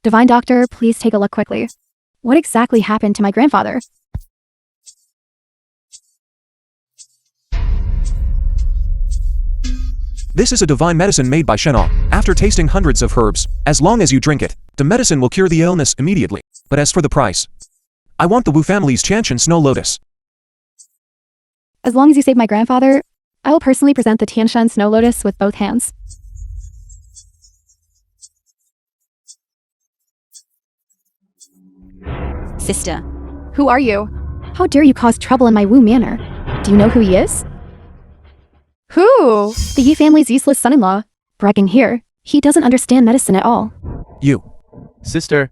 Divine Doctor, please take a look quickly. What exactly happened to my grandfather? This is a divine medicine made by Shenong. After tasting hundreds of herbs, as long as you drink it, the medicine will cure the illness immediately. But as for the price, I want the Wu family's Qiangtian Snow Lotus. As long as you save my grandfather, I will personally present the Tianshan Snow Lotus with both hands. Sister. Who are you? How dare you cause trouble in my Wu manor? Do you know who he is? Who? The Yi family's useless son-in-law. Bragging here. He doesn't understand medicine at all. You. Sister.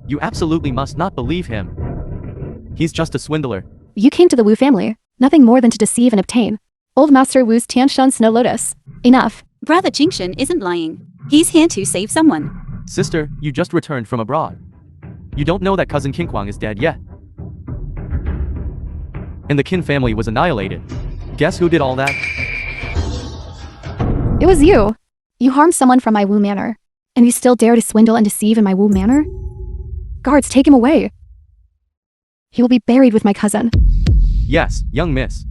You absolutely must not believe him. He's just a swindler. You came to the Wu family, nothing more than to deceive and obtain Old Master Wu's Tianshan Snow Lotus. Enough. Brother QingTian isn't lying. He's here to save someone. Sister, you just returned from abroad. You don't know that cousin QingTian is dead yet. And the Qin family was annihilated. Guess who did all that? It was you. You harmed someone from my Wu manor. And you still dare to swindle and deceive in my Wu manor? Guards, take him away. He will be buried with my cousin. Yes, young miss.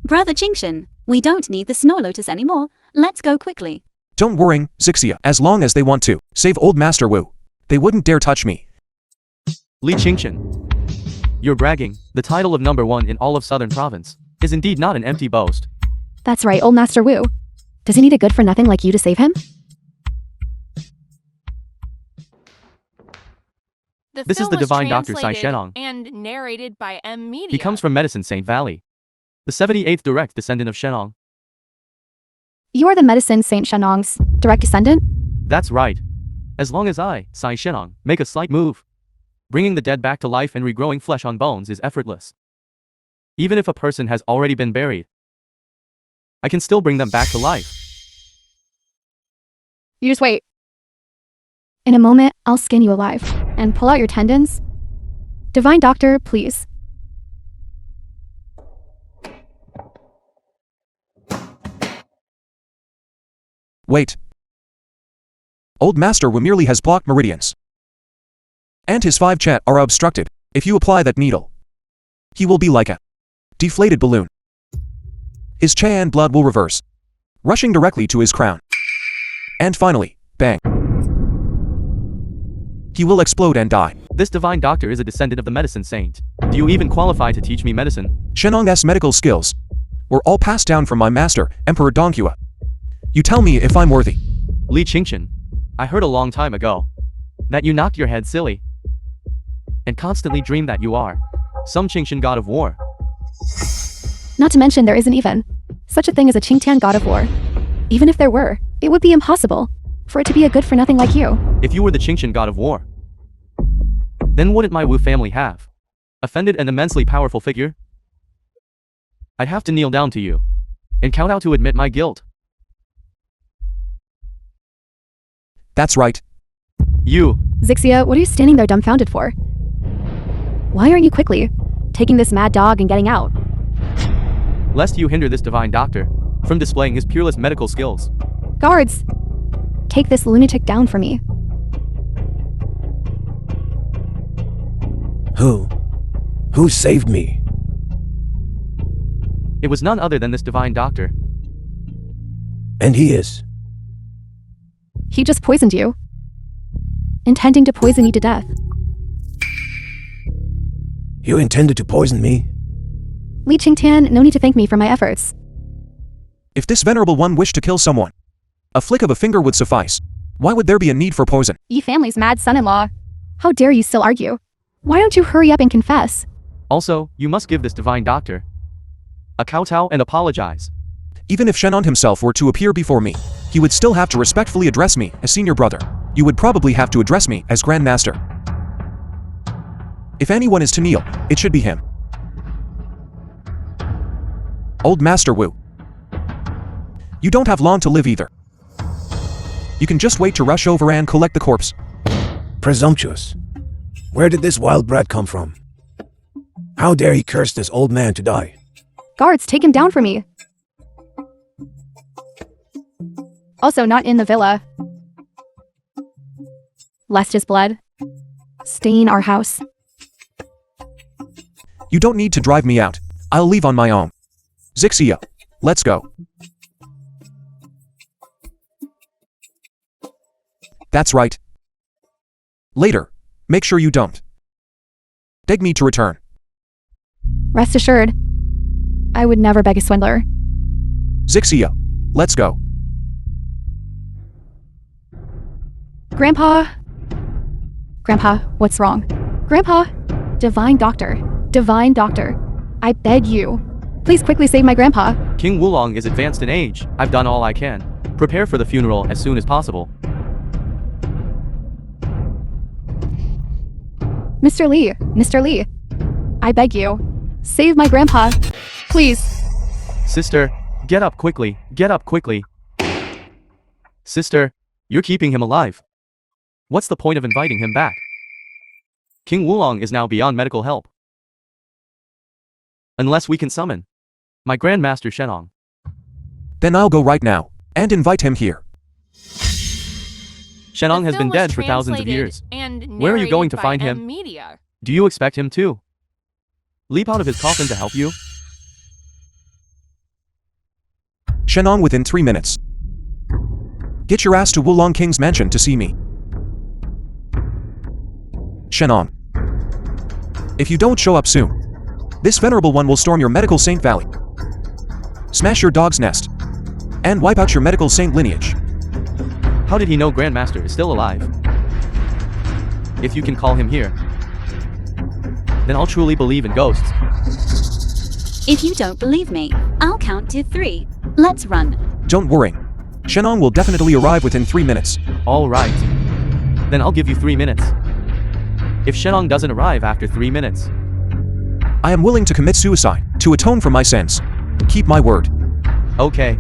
Brother QingTian, we don't need the Snow Lotus anymore. Let's go quickly. Don't worry, Zixia, as long as they want to save Old Master Wu, they wouldn't dare touch me. Li QingTian. You're bragging. The title of #1 in all of Southern Province is indeed not an empty boast. That's right, Old Master Wu. Does he need a good-for-nothing like you to save him? This is the divine Dr. Sai Shenong. And narrated by M Media. He comes from Medicine Saint Valley, the 78th direct descendant of Shenong. You are the Medicine Saint Shenong's direct descendant? That's right. As long as I, Sai Shenong, make a slight move, bringing the dead back to life and regrowing flesh on bones is effortless. Even if a person has already been buried, I can still bring them back to life. You just wait. In a moment, I'll skin you alive and pull out your tendons. Divine Doctor, please. Wait. Old Master Wu merely has blocked meridians. And his 5 chat are obstructed. If you apply that needle, he will be like a deflated balloon. His Chan blood will reverse, rushing directly to his crown. And finally, bang. He will explode and die. This divine doctor is a descendant of the medicine saint. Do you even qualify to teach me medicine? Shenong's medical skills were all passed down from my master, Emperor Donghua. You tell me if I'm worthy. Li QingTian, I heard a long time ago that you knocked your head silly and constantly dream that you are some Qingtian god of war. Not to mention there isn't even such a thing as a QingTian god of war. Even if there were, it would be impossible for it to be a good-for-nothing like you. If you were the Qingtian god of war, then wouldn't my Wu family have offended an immensely powerful figure? I'd have to kneel down to you and count out to admit my guilt. That's right. You. Zixia, what are you standing there dumbfounded for? Why aren't you quickly taking this mad dog and getting out? Lest you hinder this divine doctor from displaying his peerless medical skills. Guards! Take this lunatic down for me. Who saved me? It was none other than this divine doctor. And he is? He just poisoned you, intending to poison you to death. You intended to poison me? Li QingTian, no need to thank me for my efforts. If this venerable one wished to kill someone, a flick of a finger would suffice. Why would there be a need for poison? Yi family's mad son-in-law. How dare you still argue? Why don't you hurry up and confess? Also, you must give this divine doctor a kowtow and apologize. Even if Shenong himself were to appear before me, he would still have to respectfully address me as senior brother. You would probably have to address me as Grand Master. If anyone is to kneel, it should be him. Old Master Wu. You don't have long to live either. You can just wait to rush over and collect the corpse. Presumptuous. Where did this wild brat come from? How dare he curse this old man to die? Guards, take him down for me. Also not in the villa. lest his blood stain our house. You don't need to drive me out. I'll leave on my own. Zixia, let's go. That's right. Later, make sure you don't beg me to return. Rest assured, I would never beg a swindler. Zixia, let's go. Grandpa, what's wrong? Grandpa, divine doctor, I beg you. Please quickly save my grandpa. King Wulong is advanced in age. I've done all I can. Prepare for the funeral as soon as possible. Mr. Lee, I beg you, save my grandpa, please. Sister, get up quickly. Sister, you're keeping him alive. What's the point of inviting him back? King Wulong is now beyond medical help. Unless we can summon my Grandmaster Shenong. Then I'll go right now and invite him here. Shenong The has been film was dead for thousands of translated years. and Where are you going to narrated by find him? M-Media. Do you expect him to leap out of his coffin to help you? Shenong within 3 minutes. Get your ass to Wulong King's mansion to see me. Shenong. If you don't show up soon, this venerable one will storm your medical saint valley, smash your dog's nest, and wipe out your medical saint lineage. How did he know Grandmaster is still alive? If you can call him here, then I'll truly believe in ghosts. If you don't believe me, I'll count to 3. Let's run. Don't worry. Shenong will definitely arrive within 3 minutes. All right. Then I'll give you 3 minutes. If Shenong doesn't arrive after 3 minutes, I am willing to commit suicide to atone for my sins. Keep my word. okay.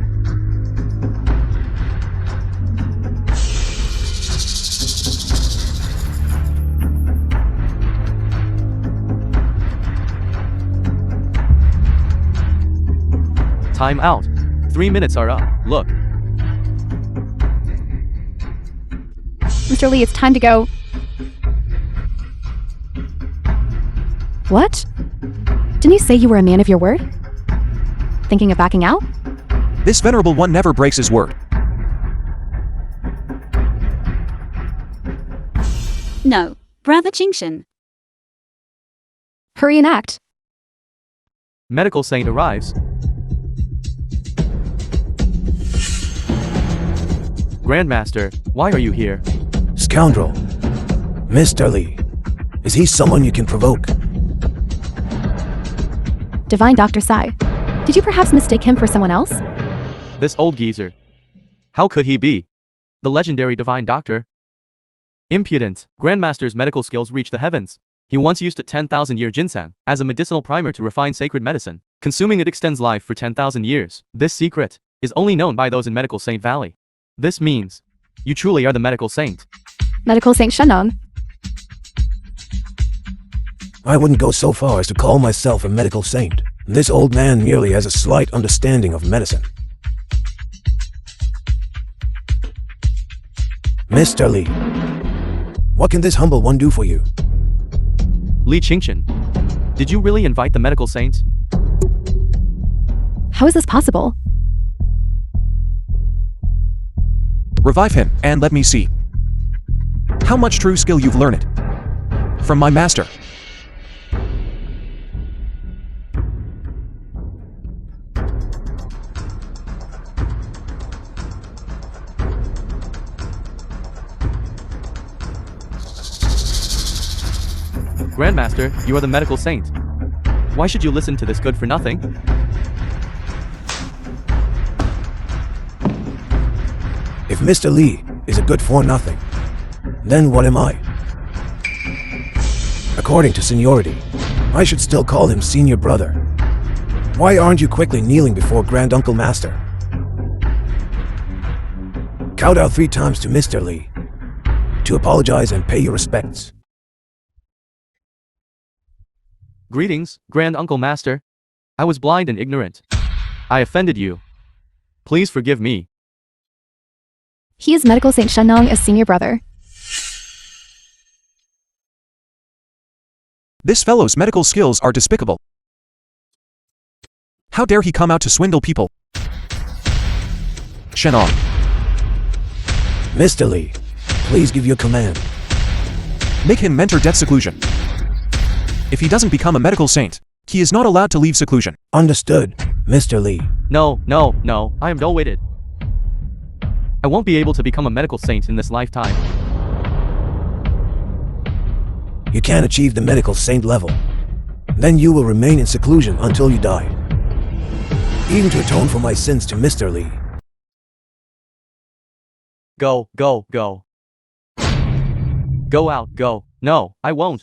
Time out. 3 minutes are up. Look. Mr. Lee, it's time to go. What? Didn't you say you were a man of your word? Thinking of backing out? This venerable one never breaks his word. No, Brother QingTian. Hurry and act. Medical saint arrives. Grandmaster, why are you here? Scoundrel. Mr. Lee. Is he someone you can provoke? Divine Dr. Sai, did you perhaps mistake him for someone else? This old geezer. How could he be the legendary divine doctor? Impudent. Grandmaster's medical skills reach the heavens. He once used a 10,000-year ginseng as a medicinal primer to refine sacred medicine. Consuming it extends life for 10,000 years. This secret is only known by those in Medical Saint Valley. This means you truly are the medical saint. Medical Saint Shenong. I wouldn't go so far as to call myself a medical saint. This old man merely has a slight understanding of medicine. Mr. Lee, what can this humble one do for you? Li QingTian, did you really invite the medical saint? How is this possible? Revive him and let me see how much true skill you've learned from my master. Grandmaster, you are the medical saint. Why should you listen to this good for nothing? If Mr. Lee is a good for nothing, then what am I? According to seniority, I should still call him senior brother. Why aren't you quickly kneeling before Grand Uncle Master? Kowtow 3 times to Mr. Lee to apologize and pay your respects. Greetings, Grand Uncle Master. I was blind and ignorant. I offended you. Please forgive me. He is Medical Saint Shenong as senior brother. This fellow's medical skills are despicable. How dare he come out to swindle people? Shenong. Mr. Lee, please give your command. Make him mentor death seclusion. If he doesn't become a medical saint, he is not allowed to leave seclusion. Understood, Mr. Lee. No, I am dull-witted. I won't be able to become a medical saint in this lifetime. You can't achieve the medical saint level. Then you will remain in seclusion until you die. Even to atone for my sins to Mr. Lee. Go. Go out, go. No, I won't.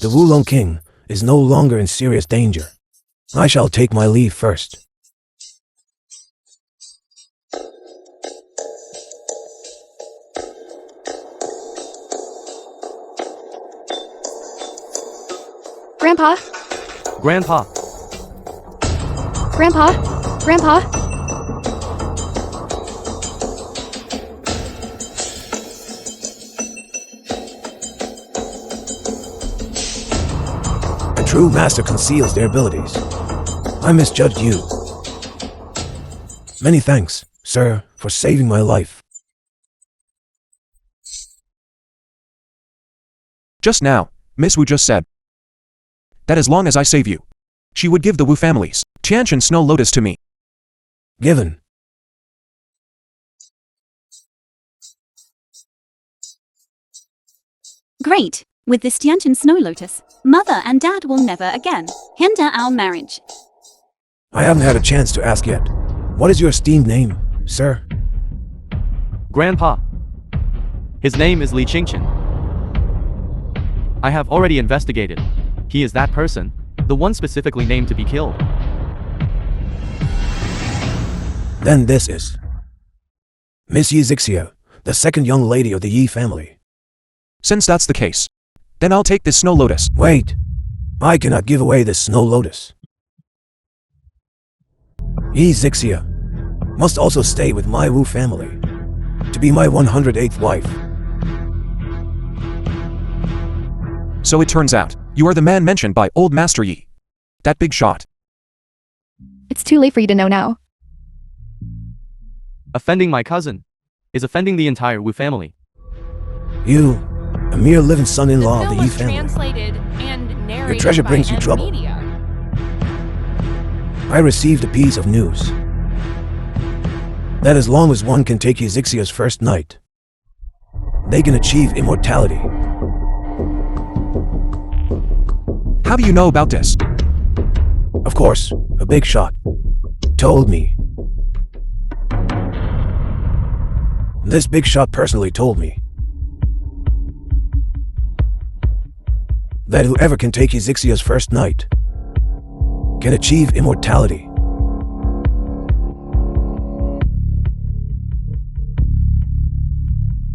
The Wulong King is no longer in serious danger. I shall take my leave first. Grandpa? Grandpa. A true master conceals their abilities. I misjudged you. Many thanks, sir, for saving my life. Just now, Miss Wu just said that as long as I save you, she would give the Wu family's Tiantian Snow Lotus to me. Given. Great. With this Tiantian Snow Lotus, Mother and Dad will never again hinder our marriage. I haven't had a chance to ask yet. What is your esteemed name, sir? Grandpa. His name is Li QingTian. I have already investigated. He is that person, the one specifically named to be killed. Then this is Miss Yi Zixia, the second young lady of the Yi family. Since that's the case, then I'll take this Snow Lotus. Wait, I cannot give away this Snow Lotus. Yi Zixia must also stay with my Wu family to be my 108th wife. So it turns out, you are the man mentioned by Old Master Yi. That big shot. It's too late for you to know now. Offending my cousin is offending the entire Wu family. You, a mere living son-in-law of the film Yi was family. translated and narrated treasure by brings you M trouble. Media. I received a piece of news that as long as one can take Zixia's first night, they can achieve immortality. How do you know about this? Of course, a big shot told me. This big shot personally told me that whoever can take Zixia's first night can achieve immortality.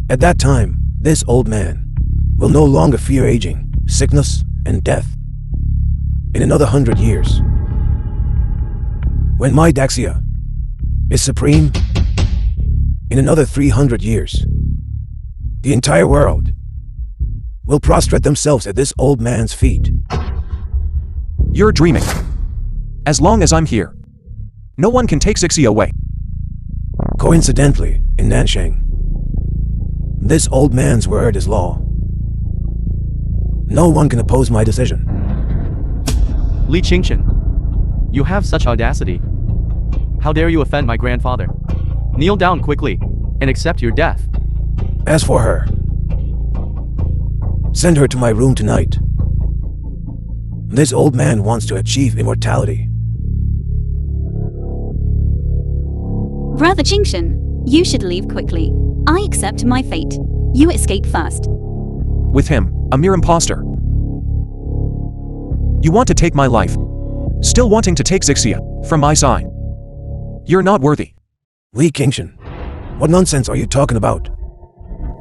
At that time, this old man will no longer fear aging, sickness, and death. In another 100 years, when my Daxia is supreme, in another 300 years, the entire world will prostrate themselves at this old man's feet. You're dreaming. As long as I'm here, no one can take Zixia away. Coincidentally, in Nanshang, this old man's word is law. No one can oppose my decision. Li QingTian, you have such audacity. How dare you offend my grandfather? Kneel down quickly and accept your death. As for her, send her to my room tonight. This old man wants to achieve immortality. Brother QingTian, you should leave quickly. I accept my fate. You escape first. With him, a mere impostor. You want to take my life, still wanting to take Zixia from my side. You're not worthy. Li QingTian, what nonsense are you talking about?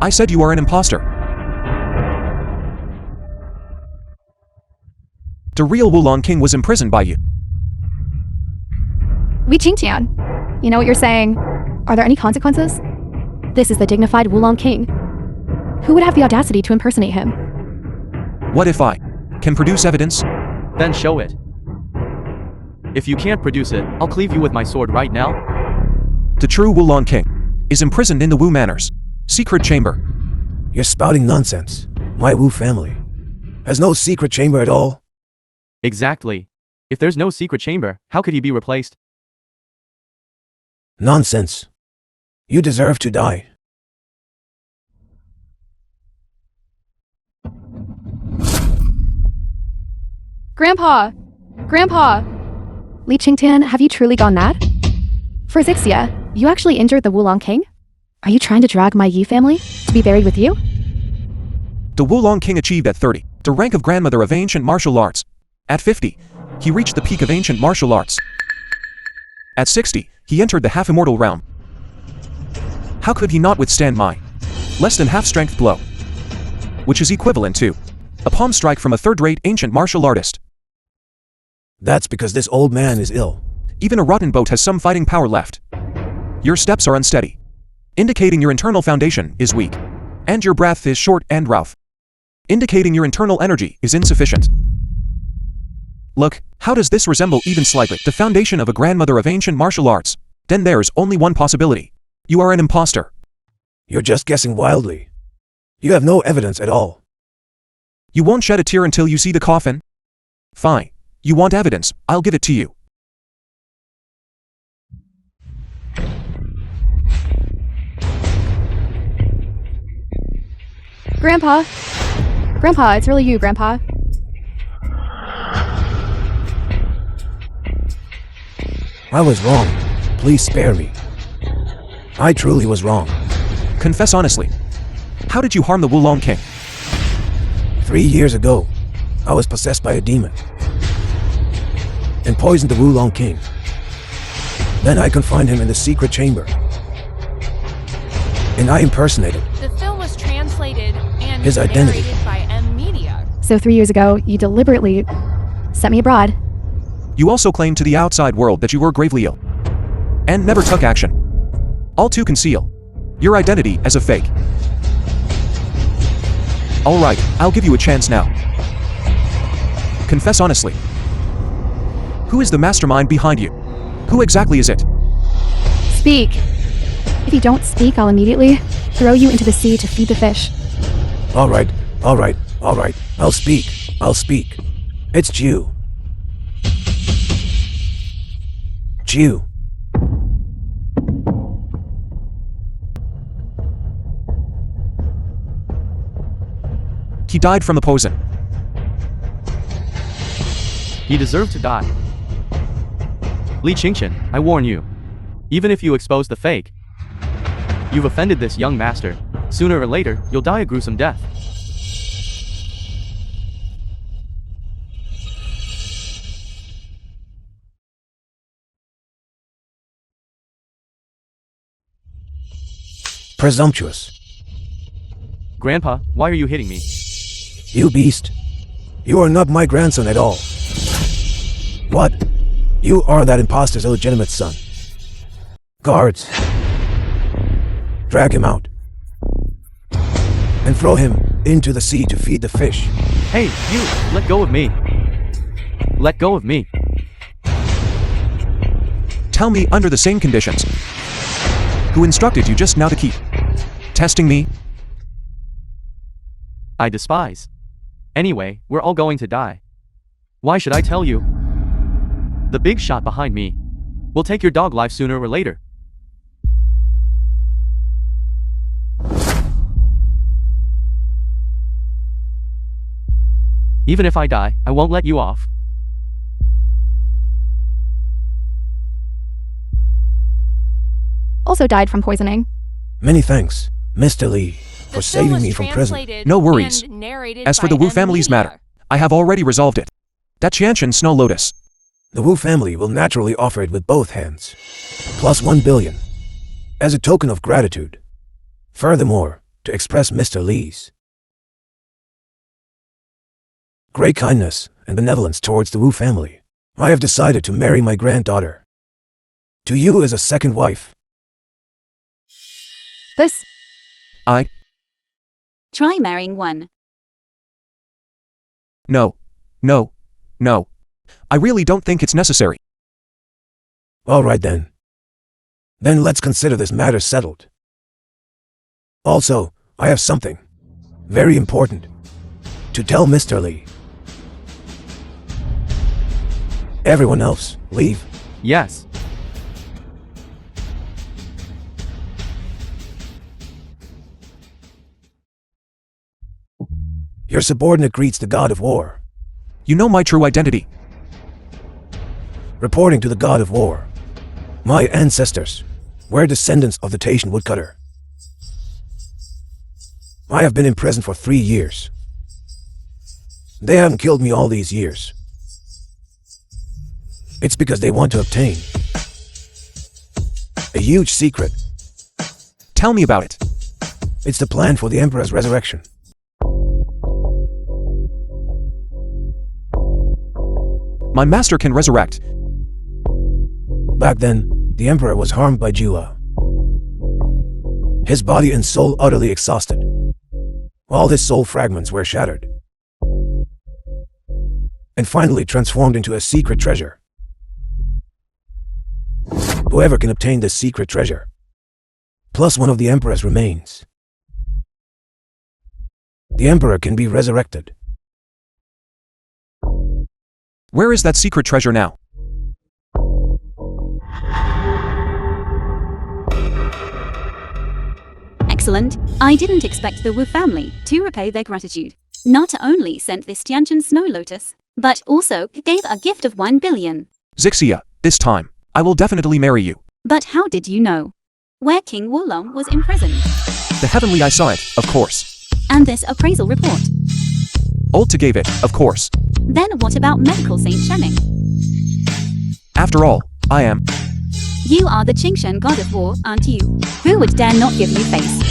I said you are an impostor. The real Wulong King was imprisoned by you. QingTian, you know what you're saying? Are there any consequences? This is the dignified Wulong King. Who would have the audacity to impersonate him? What if I can produce evidence? Then show it. If you can't produce it, I'll cleave you with my sword right now. The true Wulong King is imprisoned in the Wu Manor's secret chamber. You're spouting nonsense. My Wu family has no secret chamber at all. Exactly. If there's no secret chamber, how could he be replaced? Nonsense. You deserve to die. Grandpa! Grandpa! Li QingTian, have you truly gone mad? For Zixia, you actually injured the Wulong King? Are you trying to drag my Yi family to be buried with you? The Wulong King achieved at 30 the rank of grandmother of ancient martial arts. At 50, he reached the peak of ancient martial arts. At 60, he entered the half-immortal realm. How could he not withstand my less than half-strength blow? Which is equivalent to a palm strike from a third-rate ancient martial artist. That's because this old man is ill. Even a rotten boat has some fighting power left. Your steps are unsteady, indicating your internal foundation is weak. And your breath is short and rough, indicating your internal energy is insufficient. Look, how does this resemble even slightly the foundation of a grandmother of ancient martial arts? Then there's only one possibility. You are an impostor. You're just guessing wildly. You have no evidence at all. You won't shed a tear until you see the coffin? Fine. You want evidence, I'll give it to you. Grandpa! Grandpa, it's really you, Grandpa. I was wrong. Please spare me. I truly was wrong. Confess honestly. How did you harm the Wulong King? 3 years ago, I was possessed by a demon and poisoned the Wulong King. Then I confined him in the secret chamber. And I impersonated The film was translated and his identity narrated by M Media. So 3 years ago, you deliberately sent me abroad. You also claimed to the outside world that you were gravely ill and never took action. All to conceal your identity as a fake. Alright, I'll give you a chance now. Confess honestly. Who is the mastermind behind you? Who exactly is it? Speak. If you don't speak, I'll immediately throw you into the sea to feed the fish. Alright. I'll speak. It's Jew. Jew. He died from the poison. He deserved to die. Li QingTian, I warn you. Even if you expose the fake, you've offended this young master. Sooner or later, you'll die a gruesome death. Presumptuous. Grandpa, why are you hitting me? You beast. You are not my grandson at all. What? You are that impostor's illegitimate son. Guards. Drag him out. And throw him into the sea to feed the fish. Hey, you! Let go of me! Let go of me! Tell me under the same conditions. Who instructed you just now to keep testing me? I despise. Anyway, we're all going to die. Why should I tell you? The big shot behind me will take your dog life sooner or later. Even if I die, I won't let you off. Also died from poisoning. Many thanks, Mr. Lee, for The film saving was me from prison. translated No worries. and narrated As for by the Wu M family's Media. matter, I have already resolved it. That Qiantian Snow Lotus. The Wu family will naturally offer it with both hands, plus 1 billion, as a token of gratitude. Furthermore, to express Mr. Lee's great kindness and benevolence towards the Wu family, I have decided to marry my granddaughter to you as a second wife. This. I. Try marrying one. No. No. No. I really don't think it's necessary. All right then. Then let's consider this matter settled. Also, I have something very important to tell Mr. Lee. Everyone else, leave. Yes. Your subordinate greets the god of war. You know my true identity. Reporting to the god of war. My ancestors were descendants of the Taitian woodcutter. I have been in prison for 3 years. They haven't killed me all these years. It's because they want to obtain a huge secret. Tell me about it. It's the plan for the Emperor's resurrection. My master can resurrect. Back then, the Emperor was harmed by Jua. His body and soul utterly exhausted. All his soul fragments were shattered and finally transformed into a secret treasure. Whoever can obtain this secret treasure, plus one of the Emperor's remains, the Emperor can be resurrected. Where is that secret treasure now? Excellent. I didn't expect the Wu family to repay their gratitude. Not only sent this Tianchen snow lotus, but also gave a gift of 1 billion. Zixia, this time, I will definitely marry you. But how did you know? Where King Wulong was imprisoned. The heavenly I saw it, of course. And this appraisal report. Old to gave it, of course. Then what about medical Saint Shemming? After all, I am. You are the QingTian god of war, aren't you? Who would dare not give you face?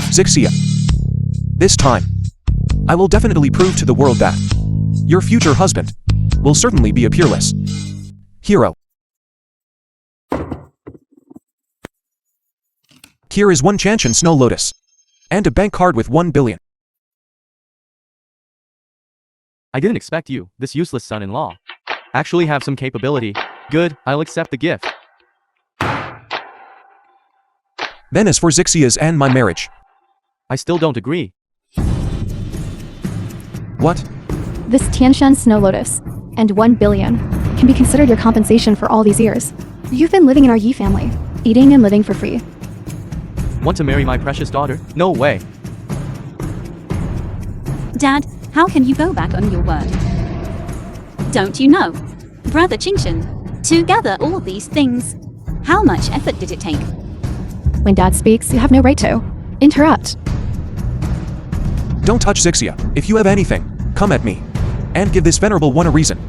Zixia. This time, I will definitely prove to the world that your future husband will certainly be a peerless hero. Here is 1 Tianchen snow lotus and a bank card with 1 billion. I didn't expect you, this useless son-in-law, actually have some capability. Good, I'll accept the gift. Then as for Zixia's and my marriage. I still don't agree. What? This Tianshan Snow Lotus and 1 billion can be considered your compensation for all these years. You've been living in our Yi family, eating and living for free. Want to marry my precious daughter? No way. Dad, how can you go back on your word? Don't you know? Brother QingTian, to gather all these things, how much effort did it take? When Dad speaks, you have no right to interrupt. Don't touch Zixia. If you have anything, come at me. And give this venerable one a reason.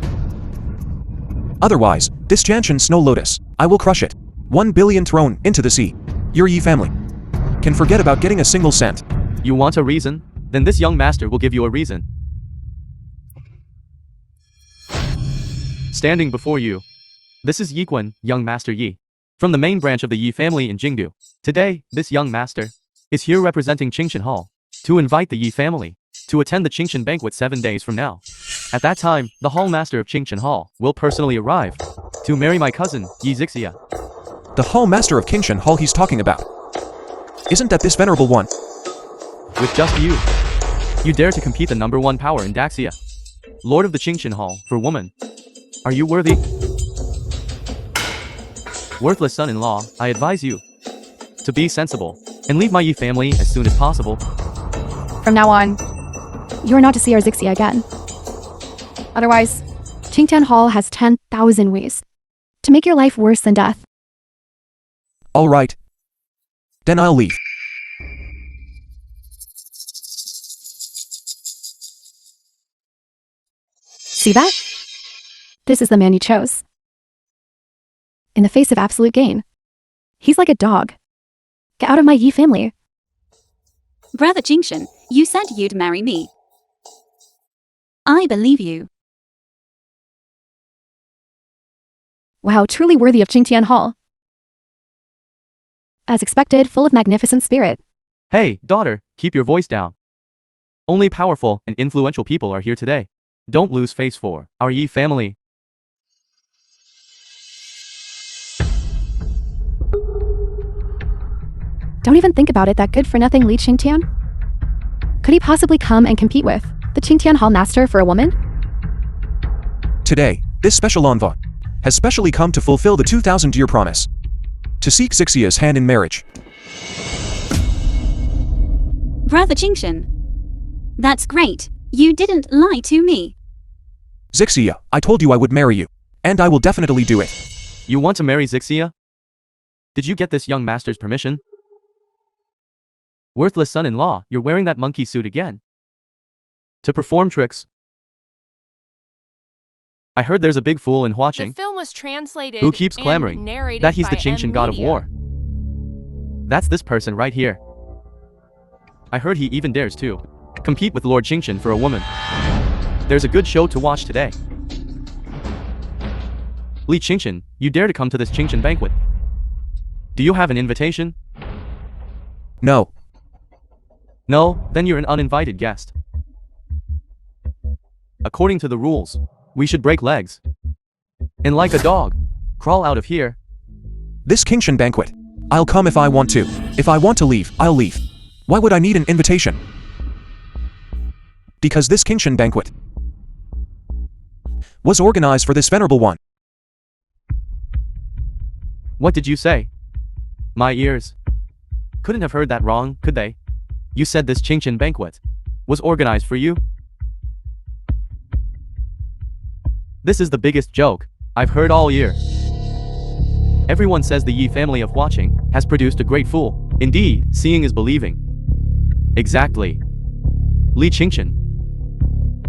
Otherwise, this Tianchen snow lotus, I will crush it. 1 billion thrown into the sea. Your Yi family can forget about getting a single cent. You want a reason? Then this young master will give you a reason. Standing before you, this is Yiquan, young master Yi, from the main branch of the Yi family in Jingdu. Today, this young master is here representing QingTian Hall to invite the Yi family to attend the QingTian banquet 7 days from now. At that time, the hall master of QingTian Hall will personally arrive to marry my cousin, Yi Zixia. The hall master of QingTian Hall he's talking about. Isn't that this venerable one? With just you. You dare to compete the #1 power in Daxia. Lord of the QingTian Hall, for woman. Are you worthy? Worthless son-in-law, I advise you to be sensible and leave my Yi family as soon as possible. From now on, you are not to see our Zixia again. Otherwise, QingTian Hall has 10,000 ways to make your life worse than death. All right. Then I'll leave. See that? This is the man you chose. In the face of absolute gain. He's like a dog. Get out of my Yi family. Brother QingTian, you said you'd marry me. I believe you. Wow, truly worthy of QingTian Hall. As expected, full of magnificent spirit. Hey, daughter, keep your voice down. Only powerful and influential people are here today. Don't lose face for our Yi family. Don't even think about it, that good-for-nothing Li QingTian? Could he possibly come and compete with the QingTian Hall Master for a woman? Today, this special envoy has specially come to fulfill the 2,000-year promise to seek Zixia's hand in marriage. Brother QingTian. That's great. You didn't lie to me. Zixia, I told you I would marry you, and I will definitely do it. You want to marry Zixia? Did you get this young master's permission? Worthless son-in-law, you're wearing that monkey suit again. To perform tricks. I heard there's a big fool in The watching film was translated who keeps and clamoring narrated that he's the by QingTian god of Media. war. That's this person right here. I heard he even dares to compete with Lord QingTian for a woman. There's a good show to watch today. Li QingTian, you dare to come to this QingTian banquet. Do you have an invitation? No. No, then you're an uninvited guest. According to the rules, we should break legs. And like a dog, crawl out of here. This QingTian banquet. I'll come if I want to. If I want to leave, I'll leave. Why would I need an invitation? Because this QingTian banquet was organized for this venerable one. What did you say? My ears couldn't have heard that wrong, could they? You said this QingTian banquet was organized for you? This is the biggest joke I've heard all year. Everyone says the Yi family of watching has produced a great fool. Indeed, seeing is believing. Exactly. Li QingTian.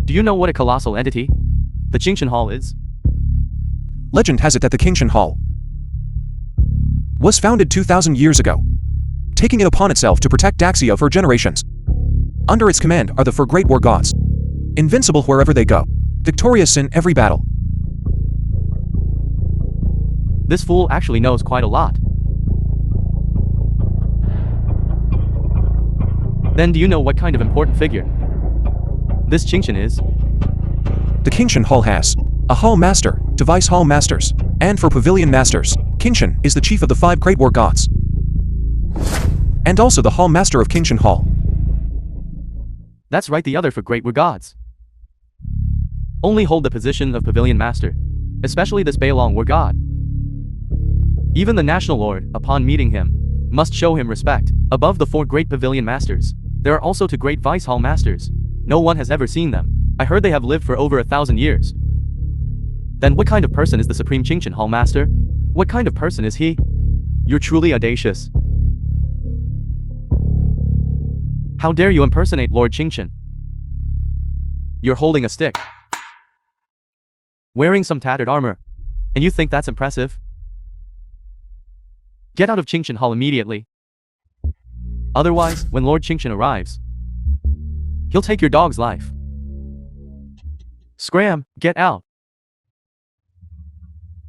Do you know what a colossal entity the QingTian Hall is? Legend has it that the QingTian Hall was founded 2,000 years ago, taking it upon itself to protect Daxia for generations. Under its command are the four great war gods, invincible wherever they go, victorious in every battle. This fool actually knows quite a lot. Then do you know what kind of important figure this QingTian is? The QingTian Hall has a Hall Master, device Hall Masters, and for Pavilion Masters, QingTian is the chief of the 5 great war gods, and also the Hall Master of QingTian Hall. That's right, the other for great war gods only hold the position of Pavilion Master, especially this Beilong war god. Even the National Lord, upon meeting him, must show him respect. Above the 4 great Pavilion Masters, there are also 2 great Vice Hall Masters. No one has ever seen them. I heard they have lived for over 1,000 years. Then what kind of person is the Supreme QingTian Hall Master? What kind of person is he? You're truly audacious. How dare you impersonate Lord QingTian? You're holding a stick, wearing some tattered armor, and you think that's impressive? Get out of QingTian Hall immediately. Otherwise, when Lord QingTian arrives, he'll take your dog's life. Scram, get out.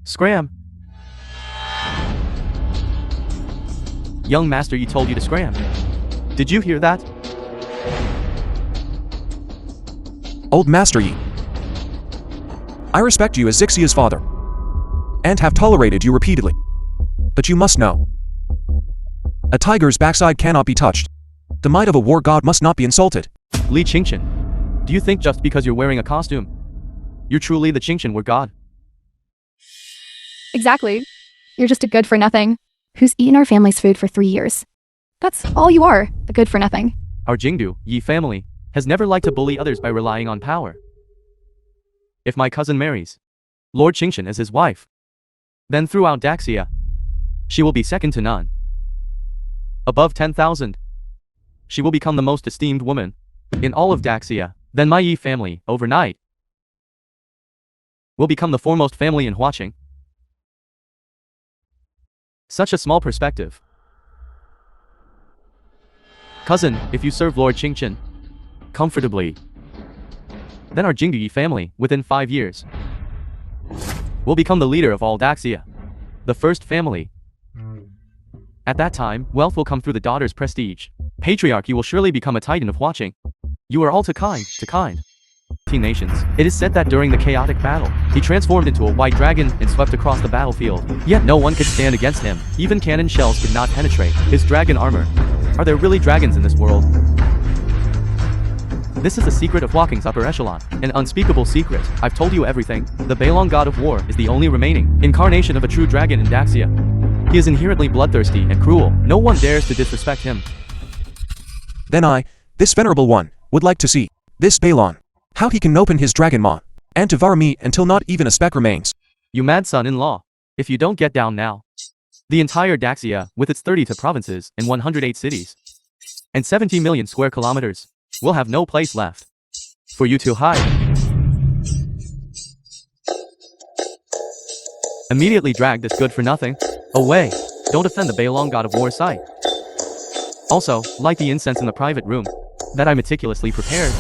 Scram. Young master, he told you to scram. Did you hear that? Old Master Yi, I respect you as Zixia's father, and have tolerated you repeatedly. But you must know, a tiger's backside cannot be touched. The might of a war god must not be insulted. Li QingTian, do you think just because you're wearing a costume, you're truly the QingTian war god? Exactly. You're just a good-for-nothing who's eaten our family's food for 3 years. That's all you are, a good-for-nothing. Our Jingdu, Yi family, has never liked to bully others by relying on power. If my cousin marries Lord QingTian as his wife, then throughout Daxia, she will be second to none. Above 10,000, she will become the most esteemed woman in all of Daxia. Then my Yi family, overnight, will become the foremost family in watching. Such a small perspective. Cousin, if you serve Lord QingTian comfortably, then our Jingdu Yi family, within 5 years, will become the leader of all Daxia, the first family At that time, wealth will come through the daughter's prestige. Patriarchy will surely become a titan of watching. You are all too kind. Nations. It is said that during the chaotic battle, he transformed into a white dragon and swept across the battlefield. Yet no one could stand against him. Even cannon shells could not penetrate his dragon armor. Are there really dragons in this world? This is the secret of Wokking's upper echelon. An unspeakable secret. I've told you everything. The Beilong god of war is the only remaining incarnation of a true dragon in Zixia. He is inherently bloodthirsty and cruel. No one dares to disrespect him. Then I, this venerable one, would like to see this Beilong, how he can open his dragon maw and devour me until not even a speck remains. You mad son-in-law. If you don't get down now, the entire Zixia, with its 32 provinces and 108 cities, and 70 million square kilometers, will have no place left for you to hide. Immediately drag this good-for-nothing away. Don't offend the Beilong god of war's sight. Also, light the incense in the private room that I meticulously prepared.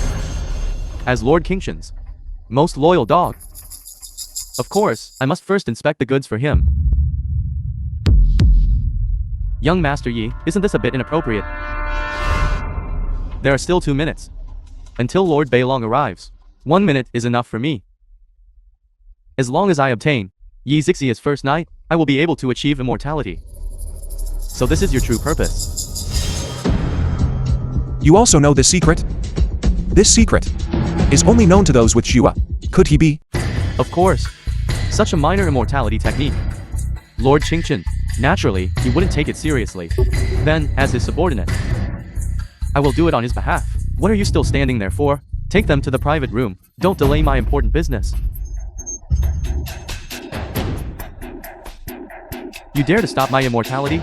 As Lord QingTian's most loyal dog. Of course, I must first inspect the goods for him. Young Master Yi, isn't this a bit inappropriate? There are still 2 minutes until Lord Beilong arrives. 1 minute is enough for me. As long as I obtain Yi Zixia's first night, I will be able to achieve immortality. So this is your true purpose. You also know this secret? This secret is only known to those with Shua. Could he be? Of course. Such a minor immortality technique. Lord QingTian, naturally, he wouldn't take it seriously. Then, as his subordinate, I will do it on his behalf. What are you still standing there for? Take them to the private room. Don't delay my important business. You dare to stop my immortality?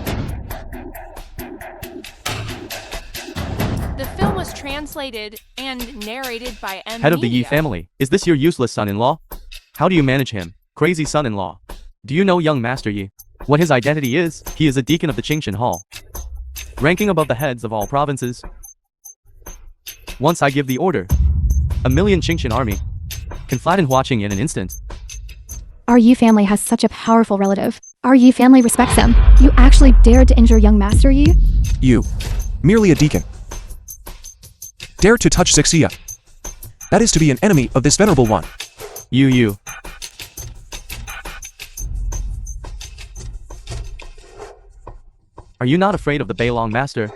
The film was translated and narrated by M. Head of the Yi Media. family, is this your useless son-in-law? How do you manage him? Crazy son-in-law. Do you know young Master Yi? What his identity is? He is a deacon of the QingTian Hall, ranking above the heads of all provinces. Once I give the order, 1 million QingTian army can flatten Huaqing in an instant. Our Yi family has such a powerful relative. Our Yi family respects him. You actually dared to injure young Master Yi? You, merely a deacon, dare to touch Zixia. That is to be an enemy of this venerable one. You. Are you not afraid of the Beilong master?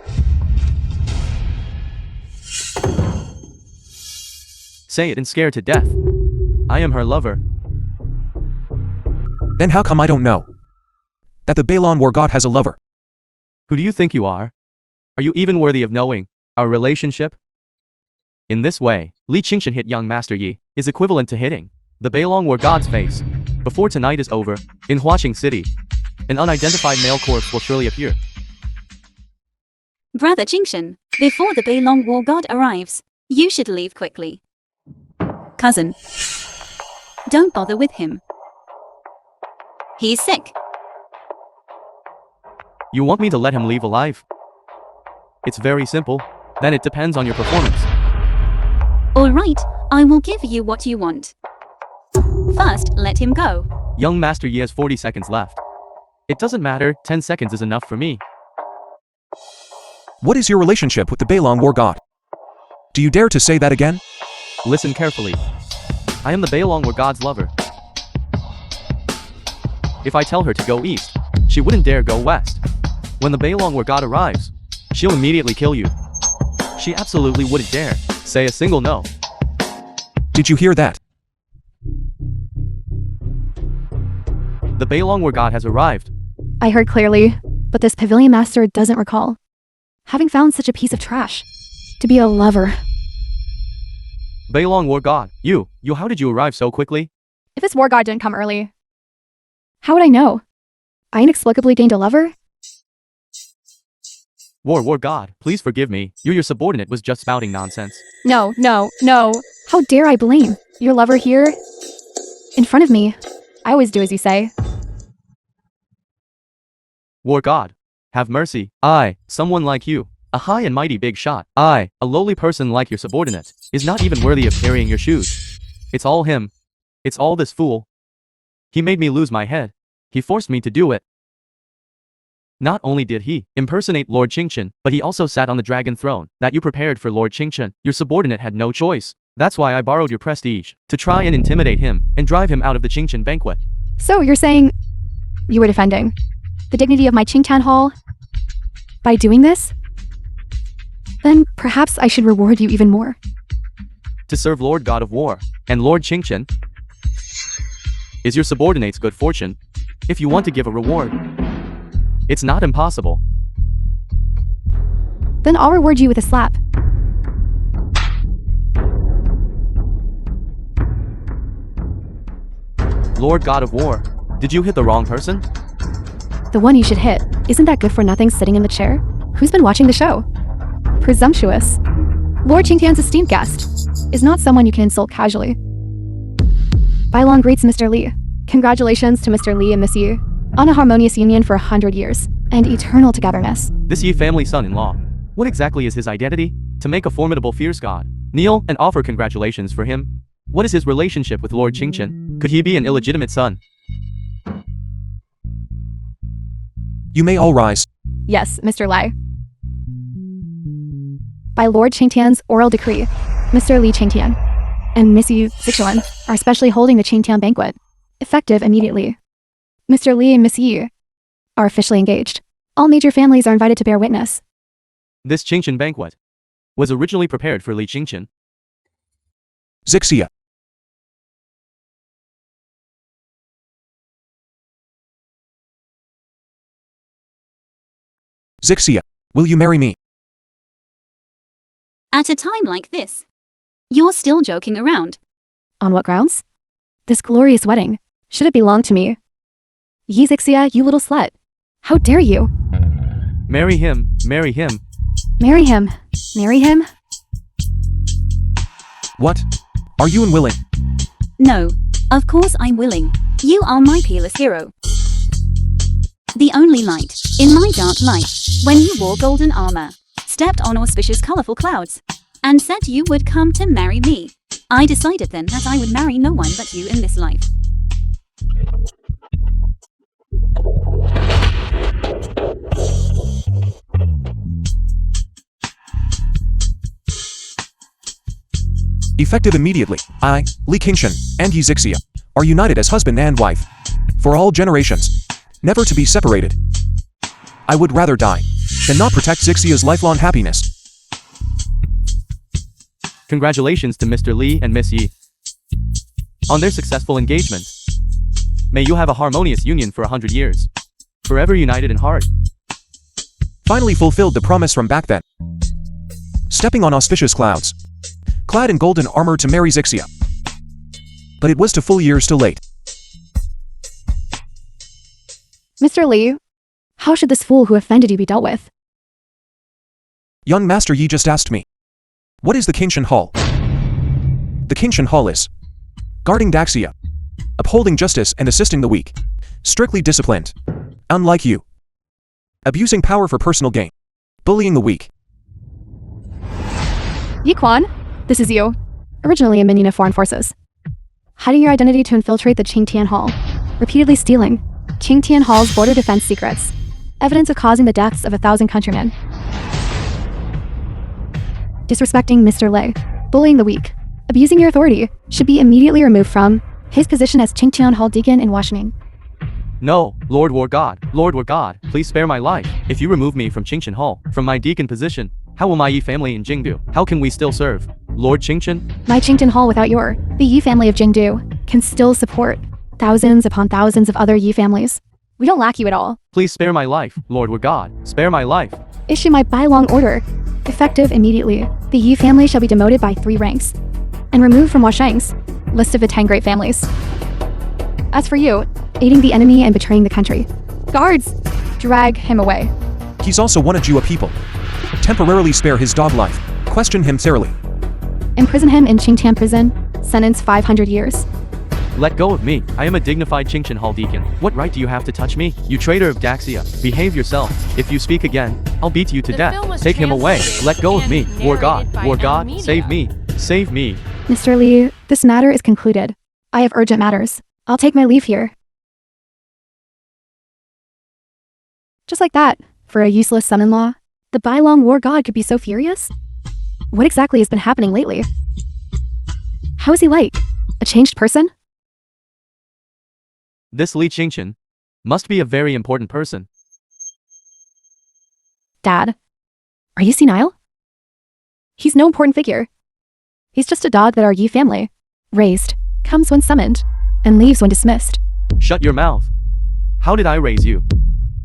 Say it and scare to death. I am her lover. Then how come I don't know that the Beilong war god has a lover? Who do you think you are? Are you even worthy of knowing our relationship? In this way, Li QingTian hit young Master Yi is equivalent to hitting the Beilong war god's face. Before tonight is over, in Huaqing City, an unidentified male corpse will surely appear. Brother QingTian, before the Beilong war god arrives, you should leave quickly. Cousin, don't bother with him. He's sick. You want me to let him leave alive? It's very simple. Then it depends on your performance. All right, I will give you what you want. First, let him go. Young Master Yi has 40 seconds left. It doesn't matter, 10 seconds is enough for me. What is your relationship with the Beilong war god? Do you dare to say that again? Listen carefully. I am the Beilong war god's lover. If I tell her to go east, she wouldn't dare go west. When the Beilong war god arrives, she'll immediately kill you. She absolutely wouldn't dare say a single no. Did you hear that? The Beilong war god has arrived. I heard clearly, but this pavilion master doesn't recall having found such a piece of trash to be a lover. Beilong war god, you, how did you arrive so quickly? If this war god didn't come early, how would I know? I inexplicably gained a lover? War god, please forgive me. Your subordinate was just spouting nonsense. No. How dare I blame your lover here? In front of me. I always do as you say. War god, have mercy. I, someone like you, a high and mighty big shot. I, a lowly person like your subordinate, is not even worthy of carrying your shoes. It's all him. It's all this fool. He made me lose my head. He forced me to do it. Not only did he impersonate Lord QingTian, but he also sat on the dragon throne that you prepared for Lord QingTian. Your subordinate had no choice. That's why I borrowed your prestige, to try and intimidate him, and drive him out of the QingTian banquet. So you're saying you were defending the dignity of my QingTian hall by doing this? Then perhaps I should reward you even more. To serve Lord God of War, and Lord QingTian is your subordinate's good fortune. If you want to give a reward, it's not impossible. Then I'll reward you with a slap. Lord God of War, did you hit the wrong person? The one you should hit. Isn't that good for nothing sitting in the chair? Who's been watching the show? Presumptuous. Lord QingTian's esteemed guest is not someone you can insult casually. Bailong greets Mr. Li. Congratulations to Mr. Li and Miss Yi on a harmonious union for 100 years and eternal togetherness. This Yi family son-in-law. What exactly is his identity? To make a formidable fierce god. Kneel and offer congratulations for him. What is his relationship with Lord QingTian? Could he be an illegitimate son? You may all rise. Yes, Mr. Lai. By Lord QingTian's oral decree, Mr. Li QingTian and Miss Yu Zixia are specially holding the QingTian banquet, effective immediately. Mr. Li and Miss Yi are officially engaged. All major families are invited to bear witness. This QingTian banquet was originally prepared for Li QingTian. Zixia. Zixia, will you marry me? At a time like this, you're still joking around. On what grounds? This glorious wedding, should it belong to me? Yi Zixia, you little slut. How dare you? Marry him, marry him. Marry him. Marry him? What? Are you unwilling? No, of course I'm willing. You are my peerless hero. The only light in my dark life, when you wore golden armor, stepped on auspicious colorful clouds, and said you would come to marry me. I decided then that I would marry no one but you in this life. Effective immediately, I, Li QingTian, and Yi Zixia, are united as husband and wife. For all generations. Never to be separated. I would rather die than not protect Zixia's lifelong happiness. Congratulations to Mr. Li and Miss Yi on their successful engagement. May you have a harmonious union for 100 years. Forever united in heart. Finally fulfilled the promise from back then. Stepping on auspicious clouds. Clad in golden armor to marry Zixia. But it was to full years too late. Mr. Li, how should this fool who offended you be dealt with? Young Master Yi just asked me. What is the QingTian Hall? The QingTian Hall is guarding Daxia, upholding justice and assisting the weak, strictly disciplined, unlike you, abusing power for personal gain, bullying the weak. Yi Quan, this is you, originally a minion of foreign forces, hiding your identity to infiltrate the QingTian Hall, repeatedly stealing QingTian Hall's border defense secrets, evidence of causing the deaths of 1,000 countrymen. Disrespecting Mr. Lei, bullying the weak, abusing your authority, should be immediately removed from his position as QingTian Hall Deacon in Washington. No, Lord War God, please spare my life. If you remove me from QingTian Hall, from my deacon position, how will my Yi family in Jingdu? How can we still serve Lord QingTian? My QingTian Hall without the Yi family of Jingdu, can still support thousands upon thousands of other Yi families. We don't lack you at all. Please spare my life, Lord War God, spare my life. Issue my Bailong order. Effective immediately, the Yi family shall be demoted by 3 ranks and removed from Washang's list of the 10 great families. As for you, aiding the enemy and betraying the country. Guards, drag him away. He's also wanted you a people. Temporarily spare his dog life. Question him thoroughly. Imprison him in QingTian prison. Sentence 500 years. Let go of me. I am a dignified QingTian Hall Deacon. What right do you have to touch me? You traitor of Daxia. Behave yourself. If you speak again, I'll beat you to death. Take him away. Let go of me. War God, save me. Save me. Mr. Li, this matter is concluded. I have urgent matters. I'll take my leave here. Just like that, for a useless son-in-law, the Bailong war god could be so furious? What exactly has been happening lately? How is he like? A changed person? This Li QingTian must be a very important person. Dad, are you senile? He's no important figure. He's just a dog that our Yi family raised, comes when summoned, and leaves when dismissed. Shut your mouth. How did I raise you?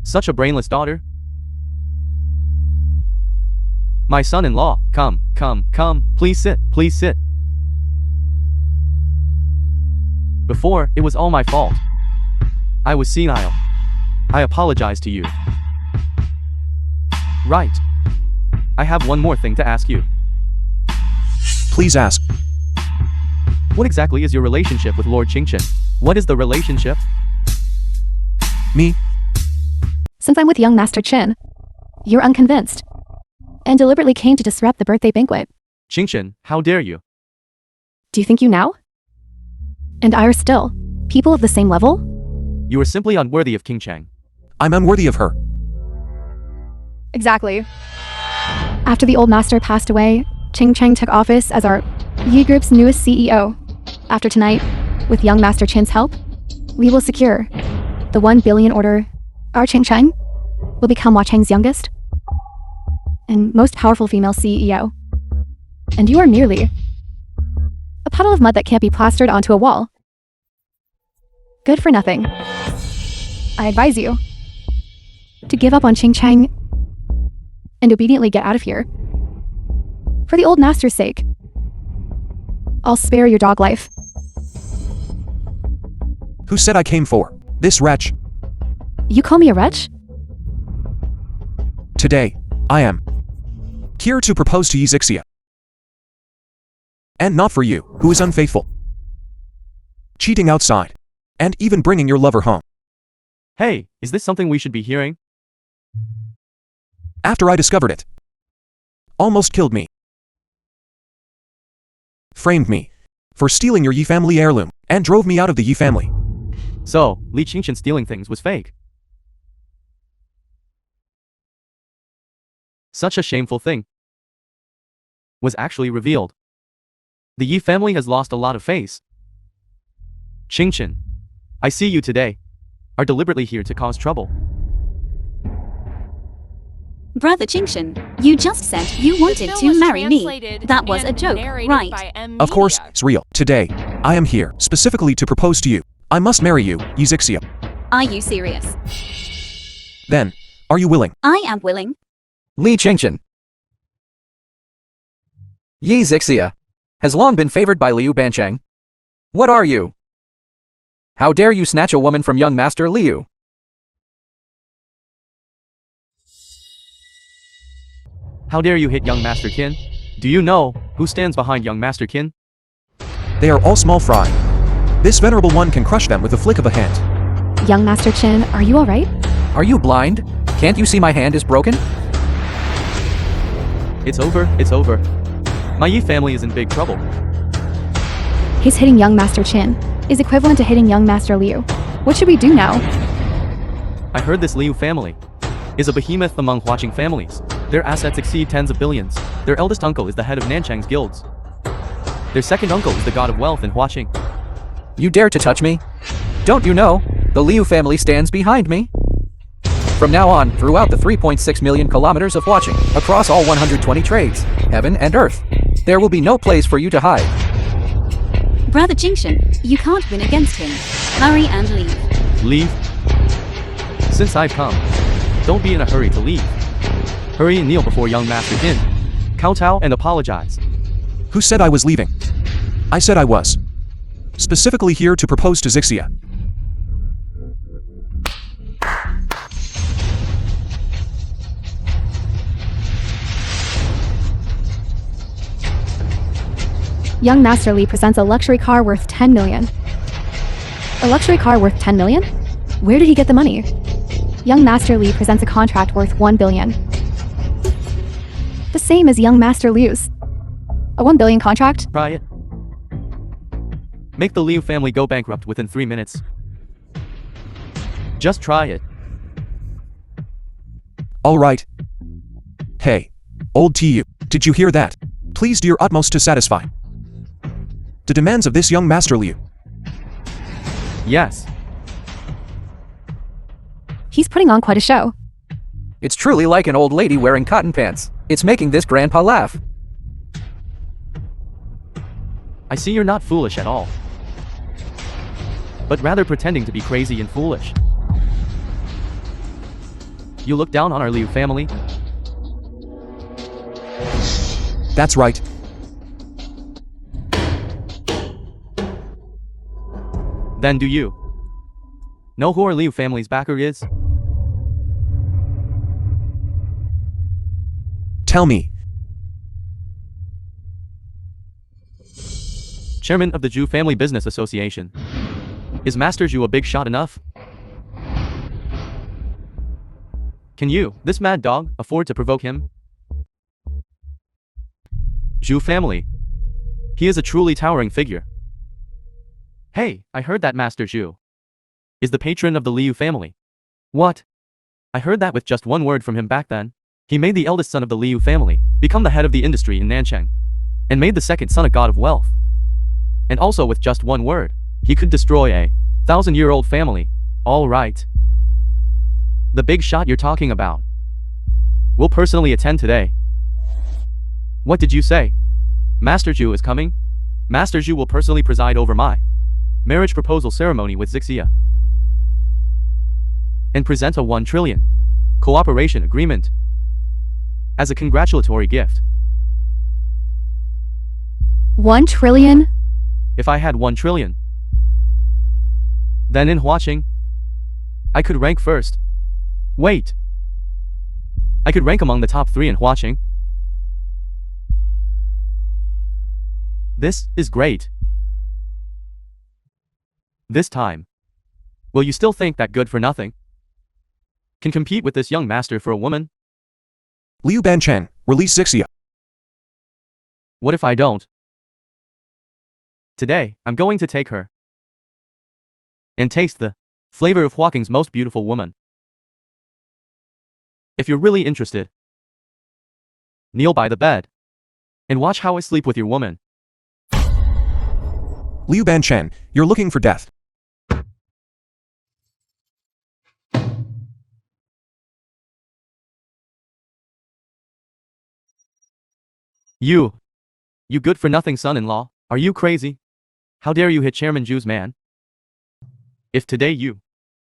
Such a brainless daughter? My son-in-law, come, please sit, please sit. Before, it was all my fault. I was senile. I apologize to you. Right. I have one more thing to ask you. Please ask. What exactly is your relationship with Lord QingTian? What is the relationship? Me? Since I'm with young Master Qin, you're unconvinced, and deliberately came to disrupt the birthday banquet. QingTian, how dare you? Do you think you now? And I are still people of the same level? You are simply unworthy of King Chang. I'm unworthy of her. Exactly. After the old master passed away, Qing Chang took office as our Yi Group's newest CEO. After tonight, with young Master Qin's help, we will secure the 1 billion order. Our Qing Chang will become Hua Chang's youngest and most powerful female CEO. And you are merely a puddle of mud that can't be plastered onto a wall. Good for nothing. I advise you to give up on Qing Chang and obediently get out of here. For the old master's sake, I'll spare your dog life. Who said I came for this wretch? You call me a wretch? Today, I am here to propose to Zixia. And not for you, who is unfaithful, cheating outside, and even bringing your lover home. Hey, is this something we should be hearing? After I discovered it, almost killed me, framed me for stealing your Yi family heirloom, and drove me out of the Yi family. So, Li QingTian stealing things was fake. Such a shameful thing was actually revealed. The Yi family has lost a lot of face. QingTian, I see you today are deliberately here to cause trouble. Brother QingTian, you just said you wanted to marry me. That was a joke, right? Of course, it's real. Today, I am here specifically to propose to you. I must marry you, Zixia. Are you serious? Then, are you willing? I am willing. Li QingTian. Yi Zixia has long been favored by Liu Bancheng. What are you? How dare you snatch a woman from young Master Liu? How dare you hit young Master Qin? Do you know who stands behind young Master Qin? They are all small fry. This venerable one can crush them with a flick of a hand. Young Master Qin, are you alright? Are you blind? Can't you see my hand is broken? It's over, it's over. My Yi family is in big trouble. His hitting young Master Qin is equivalent to hitting young Master Liu. What should we do now? I heard this Liu family is a behemoth among Huaqing families. Their assets exceed tens of billions. Their eldest uncle is the head of Nanchang's guilds. Their second uncle is the god of wealth in Huaqing. You dare to touch me? Don't you know, the Liu family stands behind me? From now on, throughout the 3.6 million kilometers of Huaqing, across all 120 trades, heaven and earth, there will be no place for you to hide. Brother QingTian, you can't win against him. Hurry and leave. Leave? Since I've come, don't be in a hurry to leave. Hurry and kneel before young Master Qin. Kowtow and apologize. Who said I was leaving? I said I was specifically here to propose to Zixia. Young Master Li presents a luxury car worth 10 million. A luxury car worth 10 million? Where did he get the money? Young Master Li presents a contract worth 1 billion. The same as young Master Liu's. A 1 billion contract? Try it. Make the Liu family go bankrupt within 3 minutes. Just try it. All right. Hey, old TU, did you hear that? Please do your utmost to satisfy the demands of this young Master Liu. Yes. He's putting on quite a show. It's truly like an old lady wearing cotton pants. It's making this grandpa laugh. I see you're not foolish at all, but rather pretending to be crazy and foolish. You look down on our Liu family? That's right. Then do you know who our Liu family's backer is? Tell me. Chairman of the Zhu Family Business Association. Is Master Zhu a big shot enough? Can you, this mad dog, afford to provoke him? Zhu family. He is a truly towering figure. Hey, I heard that Master Zhu is the patron of the Liu family. What? I heard that with just one word from him back then. He made the eldest son of the Liu family become the head of the industry in Nanchang, and made the second son a god of wealth. And also with just one word, he could destroy a 1,000-year-old family. All right. The big shot you're talking about will personally attend today. What did you say? Master Zhu is coming? Master Zhu will personally preside over my marriage proposal ceremony with Zixia and present a 1 trillion cooperation agreement as a congratulatory gift. 1 trillion? If I had 1 trillion, then in Huaqing, I could rank first. Wait. I could rank among the top 3 in Huaqing. This is great. This time, will you still think that good for nothing can compete with this young master for a woman? Liu Banchen, release Zixia. What if I don't? Today, I'm going to take her and taste the flavor of Huaqing's most beautiful woman. If you're really interested, kneel by the bed and watch how I sleep with your woman. Liu Banchen, you're looking for death. You good-for-nothing son-in-law, are you crazy? How dare you hit Chairman Zhu's man? If today you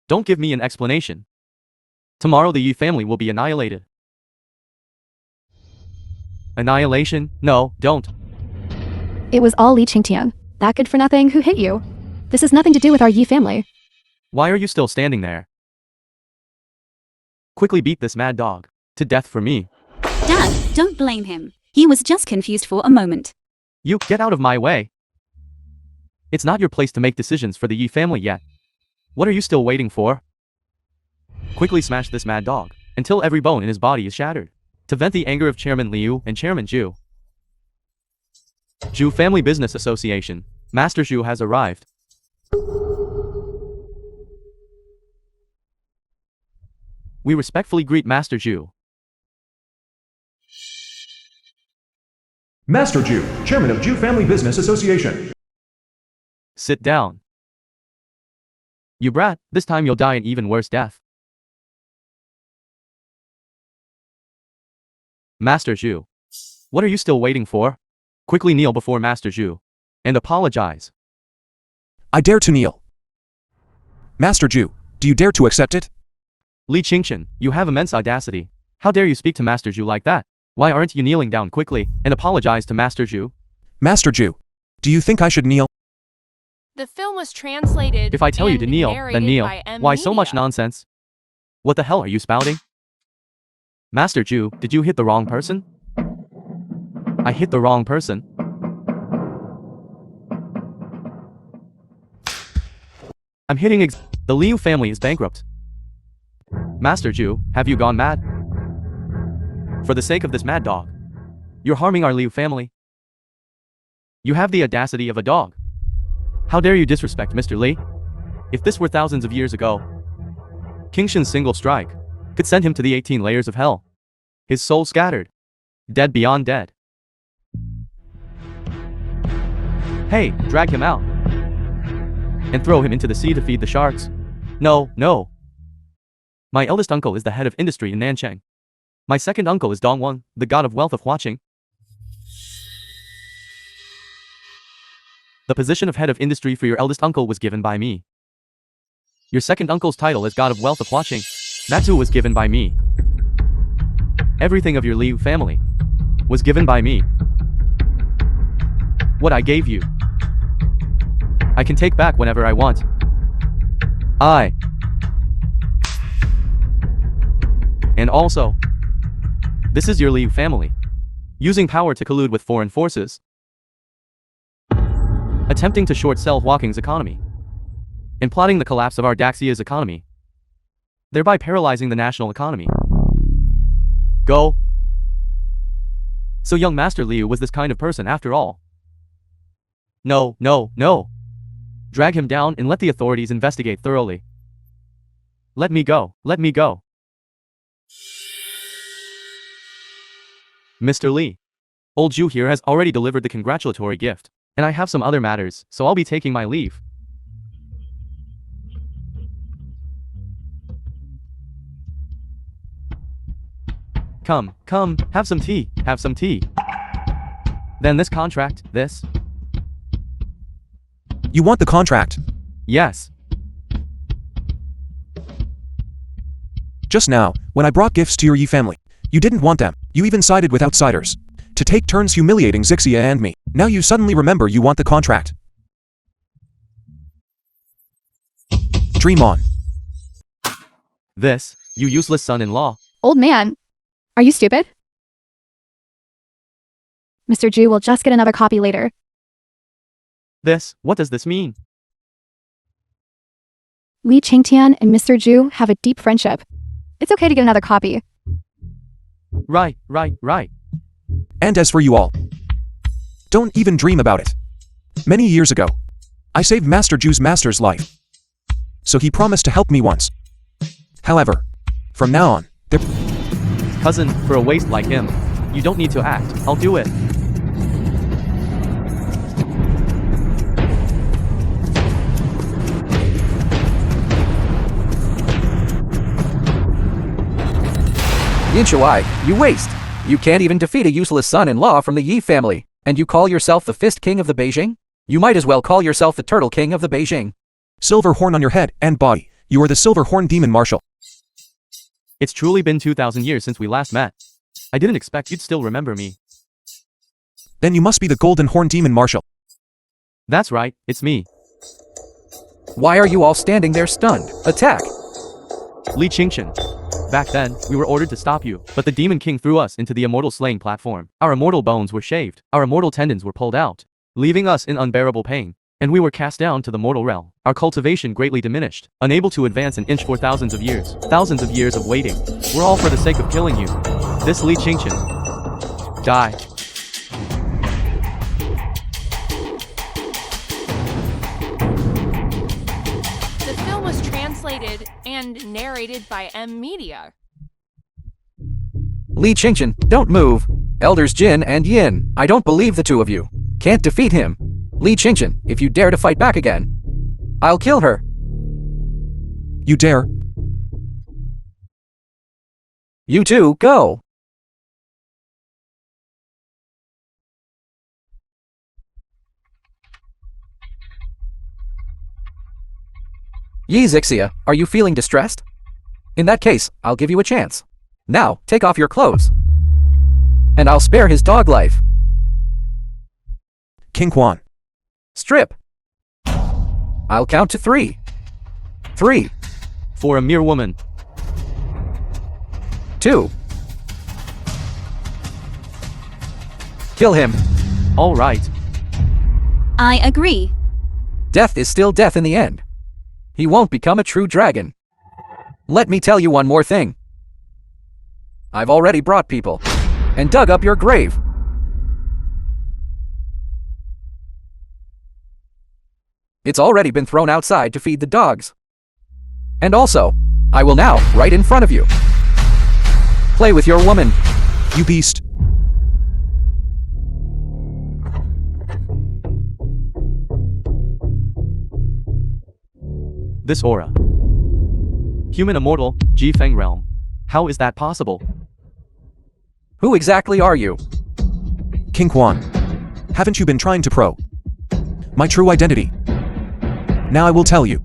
don't give me an explanation, tomorrow the Yi family will be annihilated. Annihilation? No, don't. It was all QingTian, that good for nothing who hit you. This has nothing to do with our Yi family. Why are you still standing there? Quickly beat this mad dog to death for me. Dad, don't blame him. He was just confused for a moment. You, get out of my way. It's not your place to make decisions for the Yi family yet. What are you still waiting for? Quickly smash this mad dog until every bone in his body is shattered, to vent the anger of Chairman Liu and Chairman Zhu. Zhu Family Business Association. Master Zhu has arrived. We respectfully greet Master Zhu. Master Zhu, Chairman of Zhu Family Business Association. Sit down. You brat, this time you'll die an even worse death. Master Zhu. What are you still waiting for? Quickly kneel before Master Zhu and apologize. I dare to kneel. Master Zhu, do you dare to accept it? Li QingTian, you have immense audacity. How dare you speak to Master Zhu like that? Why aren't you kneeling down quickly and apologize to Master Zhu? Master Zhu, do you think I should kneel? The film was translated. If I tell you to and kneel, then narrated kneel. by M Why so much Media. nonsense? What the hell are you spouting? Master Zhu, did you hit the wrong person? I hit the wrong person. I'm hitting the Liu family is bankrupt. Master Zhu, have you gone mad? For the sake of this mad dog, you're harming our Liu family. You have the audacity of a dog. How dare you disrespect Mr. Li? If this were thousands of years ago, QingTian's single strike could send him to the 18 layers of hell. His soul scattered. Dead beyond dead. Hey, drag him out. And throw him into the sea to feed the sharks. No, no. My eldest uncle is the head of industry in Nanchang. My second uncle is Dongwon, the god of wealth of Huaqing. The position of head of industry for your eldest uncle was given by me. Your second uncle's title as god of wealth of Huaqing, that too was given by me. Everything of your Liu family was given by me. What I gave you, I can take back whenever I want. And also, this is your Liu family, using power to collude with foreign forces, attempting to short-sell Huaqing's economy, and plotting the collapse of our Daxia's economy, thereby paralyzing the national economy. Go. So young Master Liu was this kind of person after all. No, no, no. Drag him down and let the authorities investigate thoroughly. Let me go, let me go. Mr. Li. Old Zhu here has already delivered the congratulatory gift, and I have some other matters, so I'll be taking my leave. Come, come, have some tea, have some tea. Then this contract, this. You want the contract? Yes. Just now, when I brought gifts to your Yi family, you didn't want them. You even sided with outsiders to take turns humiliating Zixia and me. Now you suddenly remember you want the contract. Dream on. This, you useless son-in-law. Old man, are you stupid? Mr. Zhu will just get another copy later. This, what does this mean? Li QingTian and Mr. Zhu have a deep friendship. It's okay to get another copy. Right. And as for you all, don't even dream about it. Many years ago, I saved Master Zhu's master's life, so he promised to help me once. However, from now on, there... Cousin, for a waste like him, you don't need to act. I'll do it. Yin Shuai, you waste! You can't even defeat a useless son-in-law from the Yi family, and you call yourself the Fist King of the Beijing? You might as well call yourself the Turtle King of the Beijing. Silver horn on your head and body. You are the Silver Horn Demon Marshal. It's truly been 2,000 years since we last met. I didn't expect you'd still remember me. Then you must be the Golden Horn Demon Marshal. That's right, it's me. Why are you all standing there stunned? Attack! Li QingTian. Back then, we were ordered to stop you, but the Demon King threw us into the immortal slaying platform. Our immortal bones were shaved, our immortal tendons were pulled out, leaving us in unbearable pain. And we were cast down to the mortal realm. Our cultivation greatly diminished, unable to advance an inch for thousands of years of waiting. We're all for the sake of killing you. This Li QingTian. Die. The film was translated and narrated by M Media. Li QingTian, don't move. Elders Jin and Yin, I don't believe the two of you. Can't defeat him. Li QingTian, if you dare to fight back again, I'll kill her. You dare? You two, go! Yi Zixia, are you feeling distressed? In that case, I'll give you a chance. Now, take off your clothes. And I'll spare his dog life. King Quan. Strip. I'll count to 3. 3. For a mere woman. 2. Kill him. All right. I agree. Death is still death in the end. He won't become a true dragon. Let me tell you one more thing. I've already brought people and dug up your grave. It's already been thrown outside to feed the dogs. And also, I will now, right in front of you, Play with your woman. You beast. This aura. Human immortal, Ji Feng realm. How is that possible? Who exactly are you? QingTian. Haven't you been trying to probe my true identity? Now I will tell you.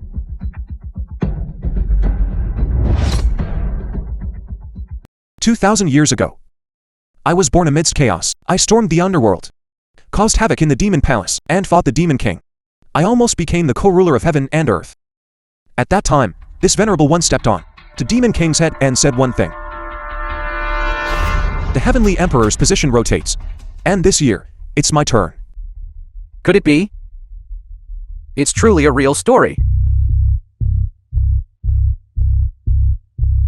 "2,000 years ago, I was born amidst chaos. I stormed the underworld, caused havoc in the demon palace, and fought the demon king. I almost became the co-ruler of heaven and earth. At that time, this venerable one stepped on to demon king's head and said one thing. The heavenly emperor's position rotates, and this year, it's my turn." Could it be? It's truly a real story.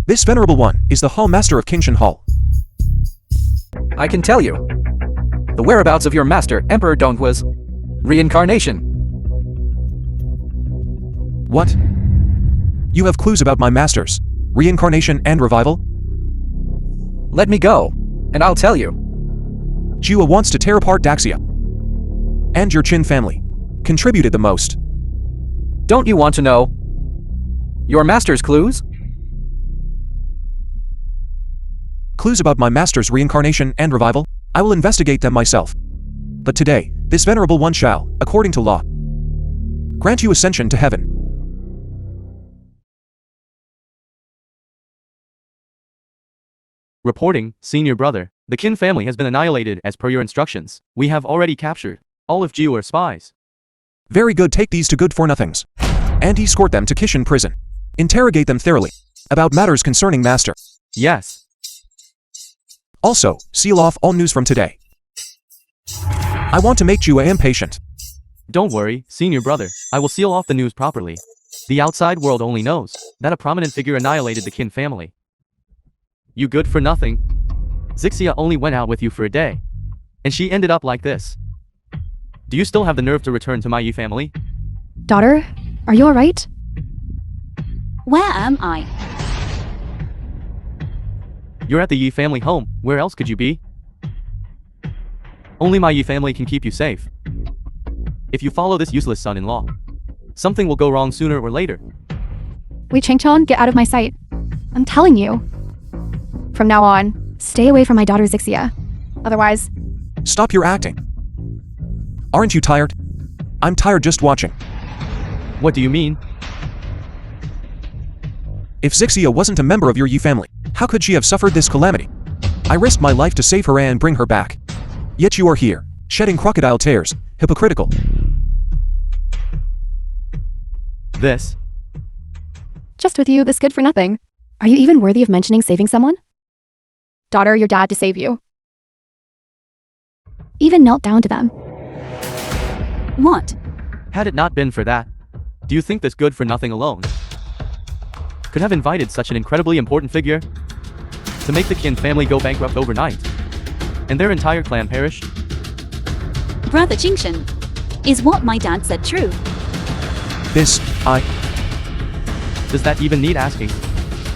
This venerable one is the Hall Master of QingTian Hall. I can tell you. The whereabouts of your master, Emperor Dong, was reincarnation. What? You have clues about my masters, reincarnation and revival? Let me go, and I'll tell you. Jiwa wants to tear apart Zixia. And your Qin family contributed the most. Don't you want to know your master's clues? Clues about my master's reincarnation and revival? I will investigate them myself. But today, this venerable one shall, according to law, grant you ascension to heaven. Reporting, senior brother. The Qin family has been annihilated as per your instructions. We have already captured all of Jiu are spies. Very good, take these to good-for-nothings and escort them to Qishan prison. Interrogate them thoroughly about matters concerning master. Yes. Also, seal off all news from today. I want to make Jiwa impatient. Don't worry, senior brother. I will seal off the news properly. The outside world only knows that a prominent figure annihilated the Qin family. You good for nothing. Zixia only went out with you for a day, and she ended up like this. Do you still have the nerve to return to my Yi family? Daughter, are you alright? Where am I? You're at the Yi family home. Where else could you be? Only my Yi family can keep you safe. If you follow this useless son-in-law, something will go wrong sooner or later. Wei QingTian, get out of my sight. I'm telling you. From now on, stay away from my daughter Zixia. Otherwise... Stop your acting. Aren't you tired? I'm tired just watching. What do you mean? If Zixia wasn't a member of your Yi family, how could she have suffered this calamity? I risked my life to save her and bring her back. Yet you are here, shedding crocodile tears, hypocritical. This? Just with you, this good for nothing. Are you even worthy of mentioning saving someone? Daughter, your dad to save you. Even knelt down to them. What? Had it not been for that, do you think this good for nothing alone could have invited such an incredibly important figure to make the Qin family go bankrupt overnight and their entire clan perish? Brother QingTian, is what my dad said true? Does that even need asking?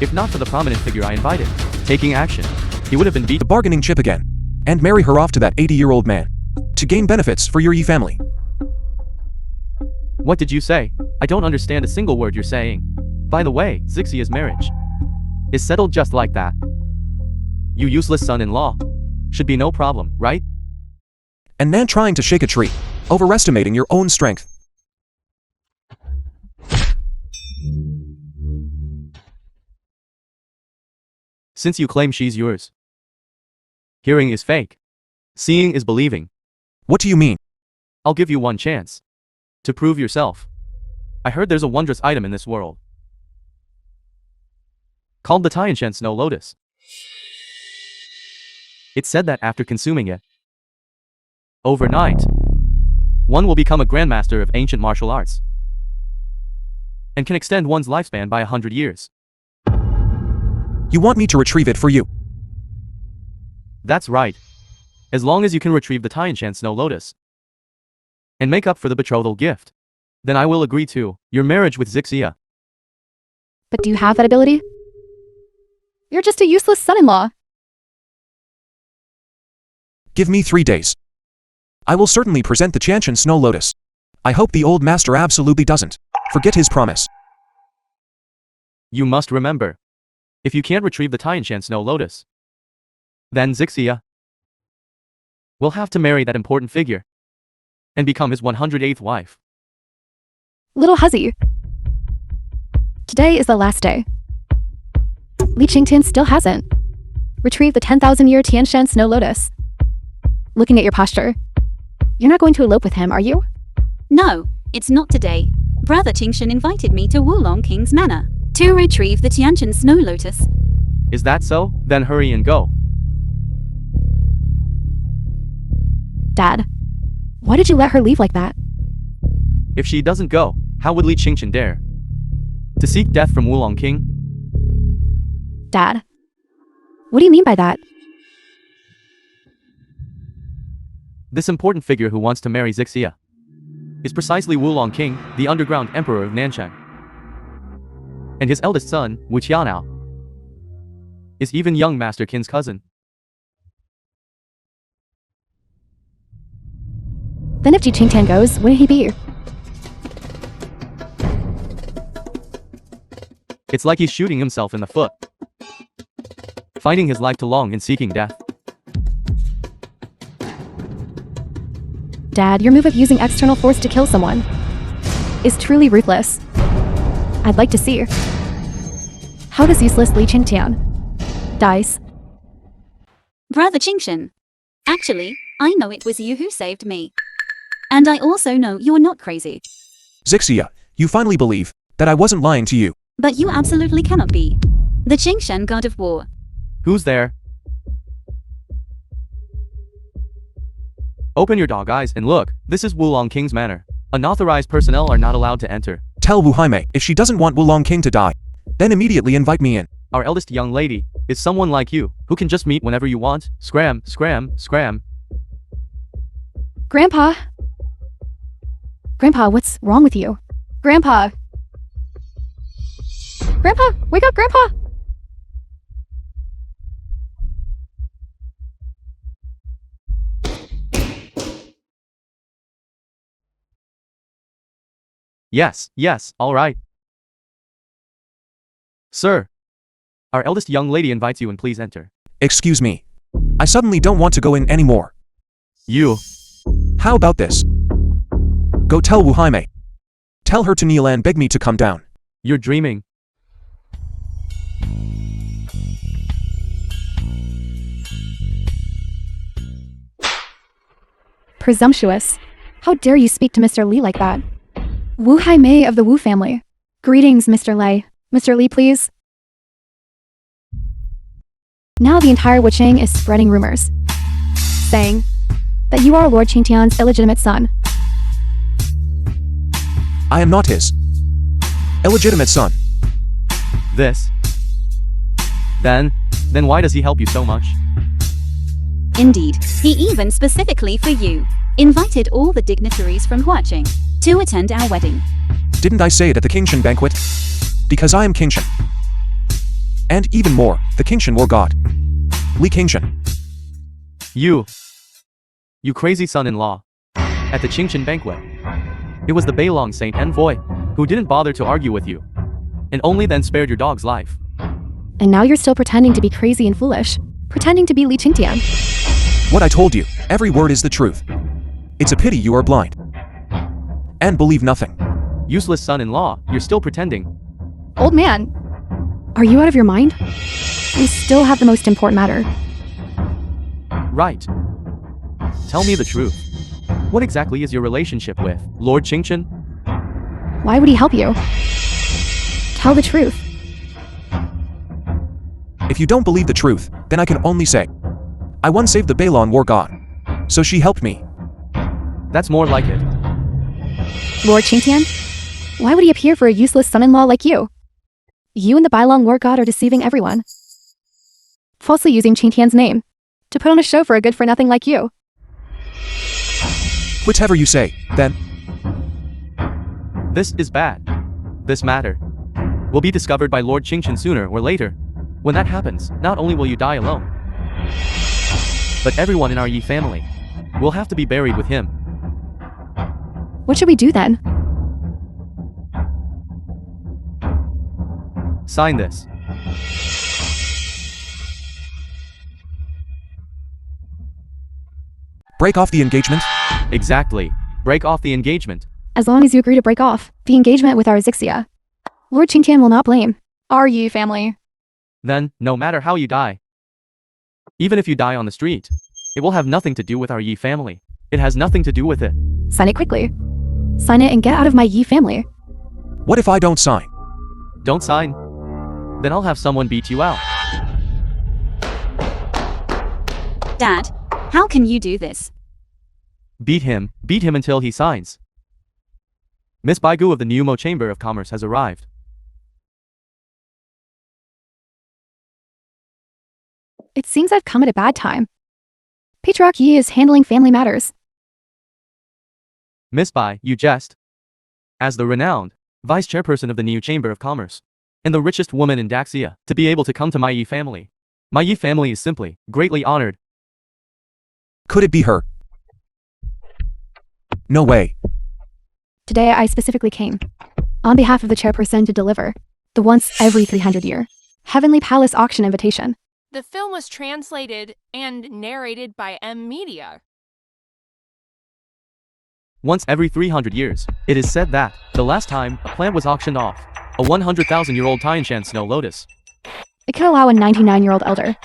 If not for the prominent figure I invited, taking action, he would have been beat The bargaining chip again, and marry her off to that 80-year-old man to gain benefits for your Yi family. What did you say? I don't understand a single word you're saying. By the way, Zixia's marriage is settled just like that. You useless son-in-law. Should be no problem, right? And Nan trying to shake a tree, overestimating your own strength. Since you claim she's yours. Hearing is fake. Seeing is believing. What do you mean? I'll give you one chance to prove yourself. I heard there's a wondrous item in this world called the Tianshan Snow Lotus. It said that after consuming it, overnight, one will become a grandmaster of ancient martial arts and can extend one's lifespan by 100 years. You want me to retrieve it for you? That's right. As long as you can retrieve the Tianshan Snow Lotus and make up for the betrothal gift, then I will agree to your marriage with Zixia. But do you have that ability? You're just a useless son-in-law. Give me 3 days. I will certainly present the Qiantian Snow Lotus. I hope the old master absolutely doesn't forget his promise. You must remember. If you can't retrieve the QingTian Snow Lotus, then Zixia will have to marry that important figure and become his 108th wife. Little Huzzy. Today is the last day. QingTian still hasn't retrieved the 10,000-year Tianshan Snow Lotus. Looking at your posture, you're not going to elope with him, are you? No, it's not today. Brother QingTian invited me to Wulong King's Manor to retrieve the Tiantian Snow Lotus. Is that so? Then hurry and go. Dad, why did you let her leave like that? If she doesn't go, how would QingTian dare to seek death from Wulong King? Dad, what do you mean by that? This important figure who wants to marry Zixia is precisely Wulong King, the underground emperor of Nanchang. And his eldest son, Wu Qianao, is even young Master Qin's cousin. Then if QingTian goes, wouldn't he be? It's like he's shooting himself in the foot, finding his life too long in seeking death. Dad, your move of using external force to kill someone is truly ruthless. I'd like to see how this useless QingTian dies. Brother QingTian, actually, I know it was you who saved me. And I also know you're not crazy. Zixia, you finally believe that I wasn't lying to you. But you absolutely cannot be the QingTian god of war. Who's there? Open your dog eyes and look. This is Wulong King's manor. Unauthorized personnel are not allowed to enter. Tell Wu Haimei if she doesn't want Wulong King to die, then immediately invite me in. Our eldest young lady is someone like you, who can just meet whenever you want. Scram, scram, scram. Grandpa, what's wrong with you? Grandpa, wake up, Grandpa! Yes, all right. Sir, our eldest young lady invites you and please enter. Excuse me. I suddenly don't want to go in anymore. You. How about this? Go tell Wu Haimei. Tell her to kneel and beg me to come down. You're dreaming. Presumptuous. How dare you speak to Mr. Li like that? Wu Haimei of the Wu family. Greetings, Mr. Lei. Mr. Li, please. Now the entire Wuchang is spreading rumors, saying that you are Lord QingTian's illegitimate son. I am not his illegitimate son. This. Then why does he help you so much? Indeed, he even specifically for you invited all the dignitaries from Huaqing to attend our wedding. Didn't I say it at the QingTian banquet? Because I am QingTian. And even more, the QingTian war god. Li QingTian. You crazy son-in-law. At the QingTian banquet, it was the Beilong Saint Envoy who didn't bother to argue with you, and only then spared your dog's life. And now you're still pretending to be crazy and foolish, pretending to be Li QingTian. What I told you, every word is the truth. It's a pity you are blind and believe nothing. Useless son-in-law, you're still pretending. Old man, are you out of your mind? We still have the most important matter. Right. Tell me the truth. What exactly is your relationship with Lord QingTian? Why would he help you? Tell the truth. If you don't believe the truth, then I can only say, I once saved the Beilong war god, so she helped me. That's more like it. Lord QingTian? Why would he appear for a useless son-in-law like you? You and the Beilong war god are deceiving everyone, falsely using QingTian's name to put on a show for a good-for-nothing like you. Whatever you say, then. This is bad. This matter will be discovered by Lord QingTian sooner or later. When that happens, not only will you die alone, But everyone in our Yi family will have to be buried with him. What should we do then? Sign this. Break off the engagement? Exactly. Break off the engagement. As long as you agree to break off the engagement with our Zixia, Lord QingTian will not blame our Yi family. Then, no matter how you die, even if you die on the street, it will have nothing to do with our Yi family. It has nothing to do with it. Sign it quickly. Sign it and get out of my Yi family. What if I don't sign? Don't sign. Then I'll have someone beat you out. Dad, how can you do this? Beat him until he signs. Miss Baigu of the New Mo Chamber of Commerce has arrived. It seems I've come at a bad time. Patriarch Yi is handling family matters. Miss Bai, you jest. As the renowned vice chairperson of the New Chamber of Commerce, and the richest woman in Daxia, to be able to come to my Yi family. My Yi family is simply greatly honored. Could it be her? No way. Today I specifically came on behalf of the chairperson to deliver the once every 300-year Heavenly Palace auction invitation. The film was translated and narrated by M Media. Once every 300 years, it is said that the last time a plant was auctioned off, a 100,000-year-old Tianshan snow lotus. It could allow a 99-year-old elder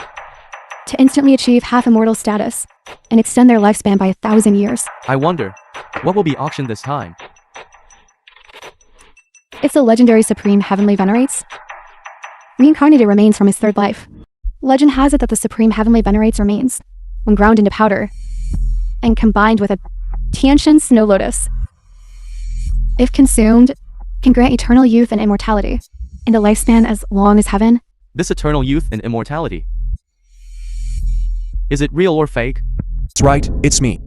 to instantly achieve half-immortal status and extend their lifespan by 1,000 years. I wonder, what will be auctioned this time? It's the legendary Supreme Heavenly Venerates. Reincarnated remains from his third life. Legend has it that the Supreme Heavenly Venerates remains, when ground into powder and combined with a Tianshan snow lotus, if consumed, can grant eternal youth and immortality, and a lifespan as long as heaven. This eternal youth and immortality. Is it real or fake? That's right, it's me.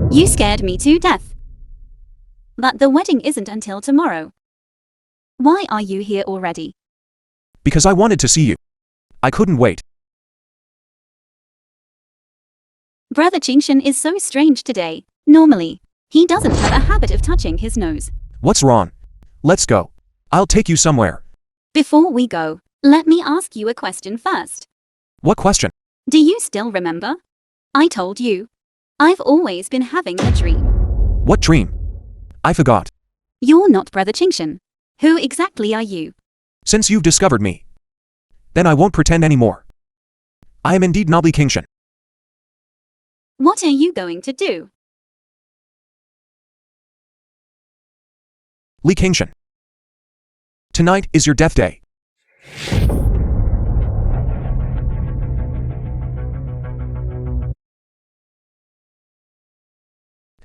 You scared me to death. But the wedding isn't until tomorrow. Why are you here already? Because I wanted to see you. I couldn't wait. Brother QingTian is so strange today. Normally, he doesn't have a habit of touching his nose. What's wrong? Let's go. I'll take you somewhere. Before we go, let me ask you a question first. What question? Do you still remember? I told you. I've always been having a dream. What dream? I forgot. You're not Brother QingTian. Who exactly are you? Since you've discovered me, then I won't pretend anymore. I am indeed Nobly QingTian. What are you going to do? Li QingTian. Tonight is your death day.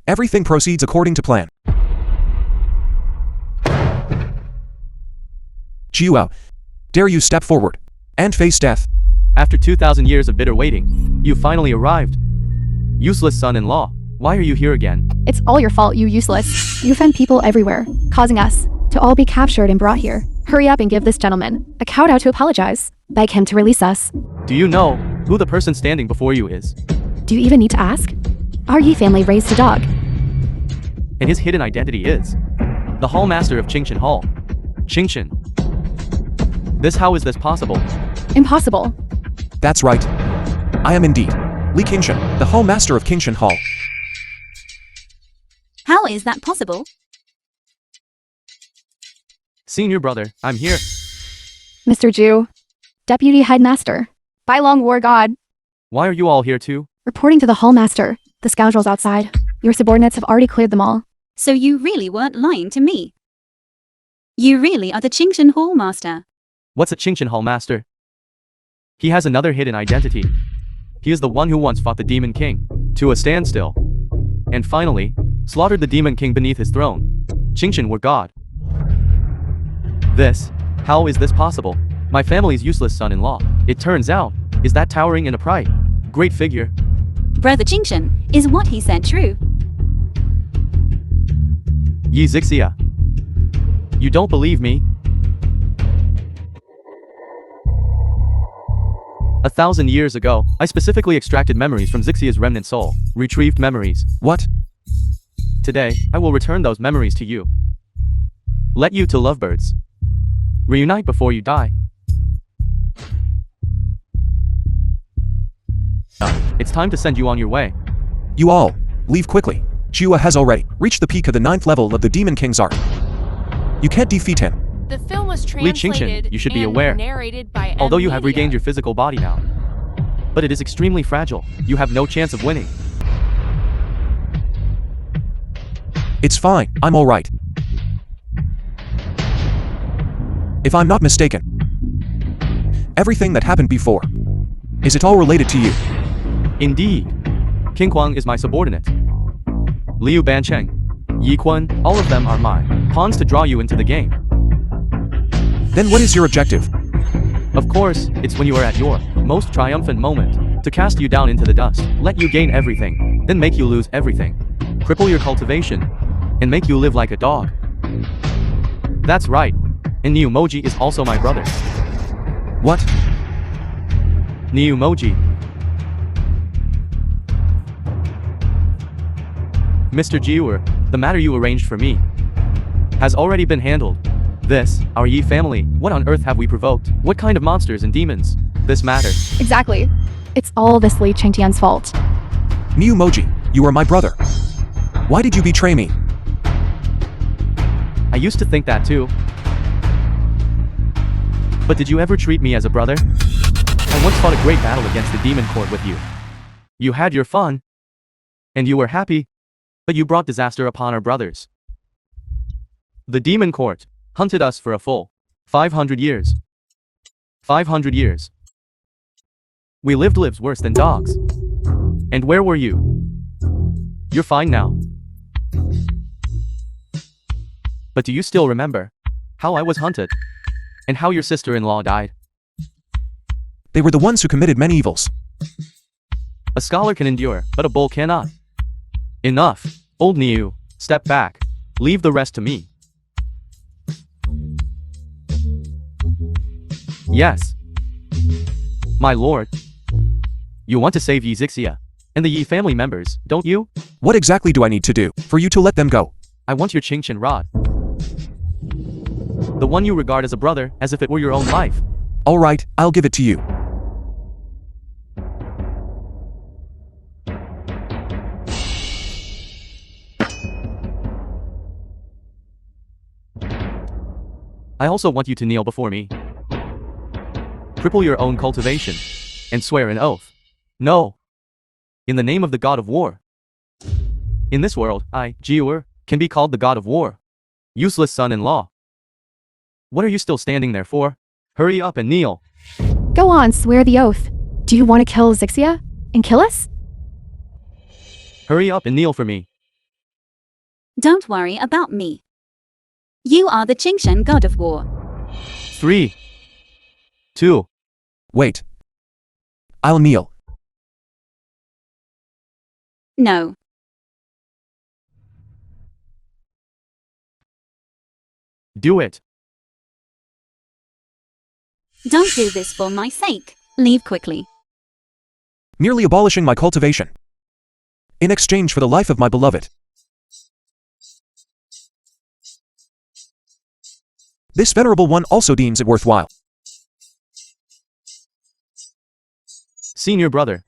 Everything proceeds according to plan. Jiuao, dare you step forward and face death? After 2,000 years of bitter waiting, you finally arrived. Useless son-in-law, why are you here again? It's all your fault, you useless. You offend people everywhere, causing us to all be captured and brought here. Hurry up and give this gentleman a kowtow to apologize. Beg him to release us. Do you know who the person standing before you is? Do you even need to ask? Our Yi family raised a dog. And his hidden identity is the Hall Master of QingTian Hall. QingTian. How is this possible? Impossible. That's right. I am indeed Li QingTian, the Hall Master of QingTian Hall. How is that possible? Senior brother, I'm here. Mr. Zhu, Deputy Headmaster, Bailong War God, Why are you all here too? reporting to the Hall Master. The scoundrels outside. Your subordinates have already cleared them all. So you really weren't lying to me. You really are the QingTian Hall Master. What's a QingTian Hall Master? He has another hidden identity. He is the one who once fought the Demon King to a standstill, and finally slaughtered the Demon King beneath his throne. QingTian were God. How is this possible? My family's useless son-in-law, it turns out, is that towering in a pride. Great figure. Brother QingTian, is what he said true? Yi Zixia. You don't believe me? 1,000 years ago, I specifically extracted memories from Zixia's remnant soul. Retrieved memories. What? Today, I will return those memories to you. Let you to lovebirds. Reunite before you die. It's time to send you on your way. You all, leave quickly. Jua has already reached the peak of the 9th level of the Demon King's arc. You can't defeat him. The film was Li translated QingTian, you should be and aware. narrated by Although you have media. regained your physical body now. But it is extremely fragile. You have no chance of winning. It's fine, I'm alright. If I'm not mistaken, everything that happened before, is it all related to you? Indeed. King Kwang is my subordinate. Liu Bancheng, Yi Quan, all of them are my pawns to draw you into the game. Then what is your objective? Of course, it's when you are at your most triumphant moment, to cast you down into the dust, let you gain everything, then make you lose everything, cripple your cultivation, and make you live like a dog. That's right. And Niu Moji is also my brother. What? Niu Moji. Mr. Jiwer, the matter you arranged for me has already been handled. This, our Yi family, what on earth have we provoked? What kind of monsters and demons? This matter. Exactly. It's all this Li QingTian's fault. Niu Moji, you are my brother. Why did you betray me? I used to think that too. But did you ever treat me as a brother? I once fought a great battle against the demon court with you. You had your fun. And you were happy. But you brought disaster upon our brothers. The demon court hunted us for a full 500 years. 500 years. We lived lives worse than dogs. And where were you? You're fine now. But do you still remember how I was hunted? And how your sister-in-law died? They were the ones who committed many evils. A scholar can endure, but a bull cannot. Enough. Old Niu, step back. Leave the rest to me. Yes. My lord. You want to save Yi Zixia and the Yi family members, don't you? What exactly do I need to do for you to let them go? I want your QingTian rod. The one you regard as a brother, as if it were your own life. Alright, I'll give it to you. I also want you to kneel before me. Cripple your own cultivation. And swear an oath. No. In the name of the god of war. In this world, I, Jiwer, can be called the god of war. Useless son-in-law. What are you still standing there for? Hurry up and kneel. Go on, swear the oath. Do you want to kill Zixia? And kill us? Hurry up and kneel for me. Don't worry about me. You are the QingTian god of war. 3, 2, Wait. I'll kneel. No. do it. Don't do this for my sake. Leave quickly. Merely abolishing my cultivation. In exchange for the life of my beloved. This venerable one also deems it worthwhile. Senior brother.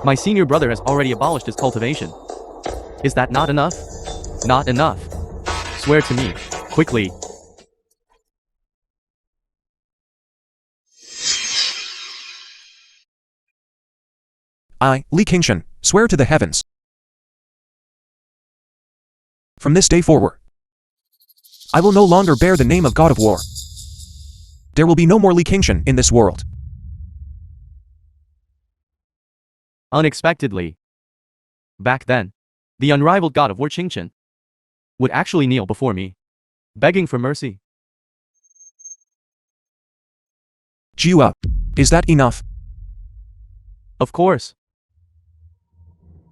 My senior brother has already abolished his cultivation. Is that not enough? Not enough. Swear to me, quickly. I, Li QingTian, swear to the heavens. From this day forward, I will no longer bear the name of God of War. There will be no more Li QingTian in this world. Unexpectedly. Back then, the unrivaled god of war QingTian would actually kneel before me, begging for mercy. Jiwa, is that enough? Of course.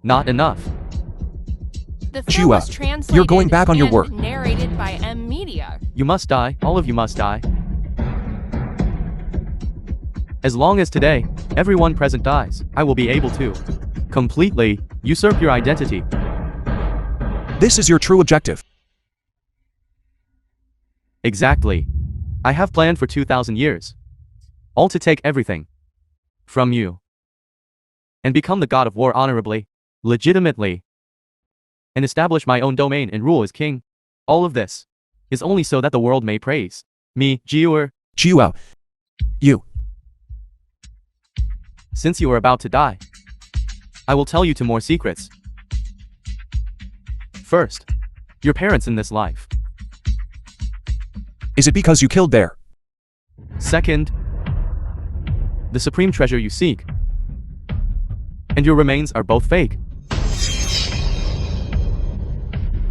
Not enough. The film Chua, was translated you're going back on your and work. narrated by M Media. You must die, all of you must die. As long as today, everyone present dies, I will be able to completely usurp your identity. This is your true objective. Exactly. I have planned for 2,000 years. All to take everything from you and become the god of war honorably, legitimately, and establish my own domain and rule as king. All of this is only so that the world may praise me, Jiuer. Jiuao. You. Since you are about to die, I will tell you two more secrets. First, your parents in this life. Is it because you killed there? Second, the supreme treasure you seek and your remains are both fake.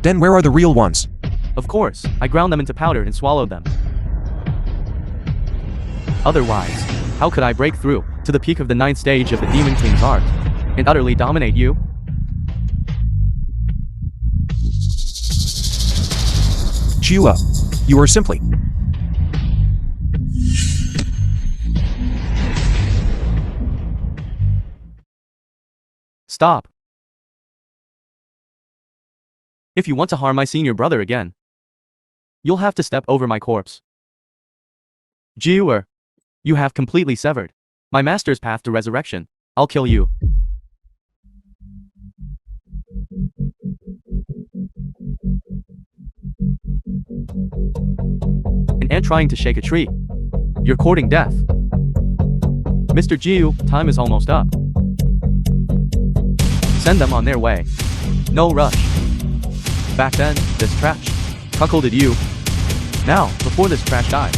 Then where are the real ones? Of course, I ground them into powder and swallowed them. Otherwise, how could I break through to the peak of the 9th stage of the Demon King's art and utterly dominate you? Jiuao, you are simply... Stop. If you want to harm my senior brother again, you'll have to step over my corpse. Jiuer, you have completely severed my master's path to resurrection. I'll kill you. An ant trying to shake a tree. You're courting death. Mr. Jiu, time is almost up. Send them on their way. No rush. Back then, this trash cuckolded you. Now, before this trash dies.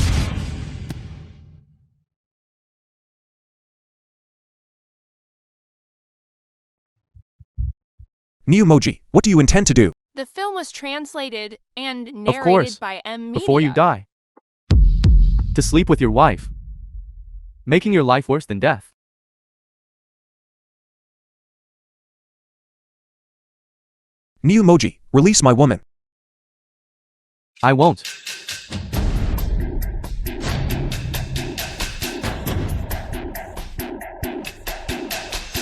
Neumoji, what do you intend to do? The film was translated and Of course, narrated by M Media. before you die. To sleep with your wife. Making your life worse than death. Neumoji, release my woman. I won't.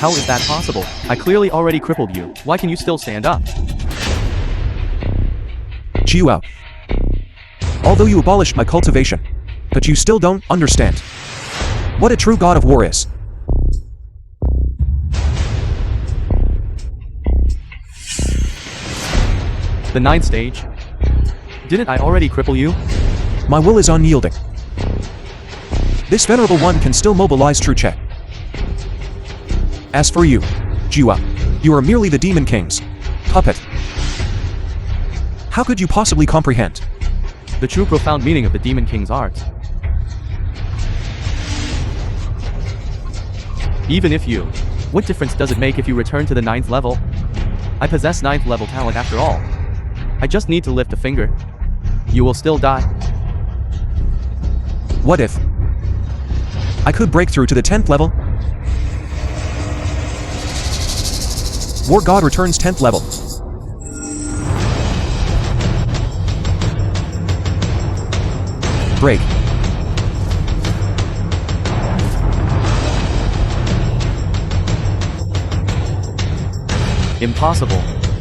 How is that possible? I clearly already crippled you. Why can you still stand up? Jiuao. Although you abolished my cultivation, but you still don't understand what a true god of war is. The 9th stage? Didn't I already cripple you? My will is unyielding. This venerable one can still mobilize true check. As for you, Jiuao, you are merely the Demon King's puppet. How could you possibly comprehend The true profound meaning of the Demon King's art? Even if you, what difference does it make if you return to the 9th level? I possess 9th level talent after all. I just need to lift a finger. You will still die. What if I could break through to the 10th level? War God returns 10th level. Break. Impossible.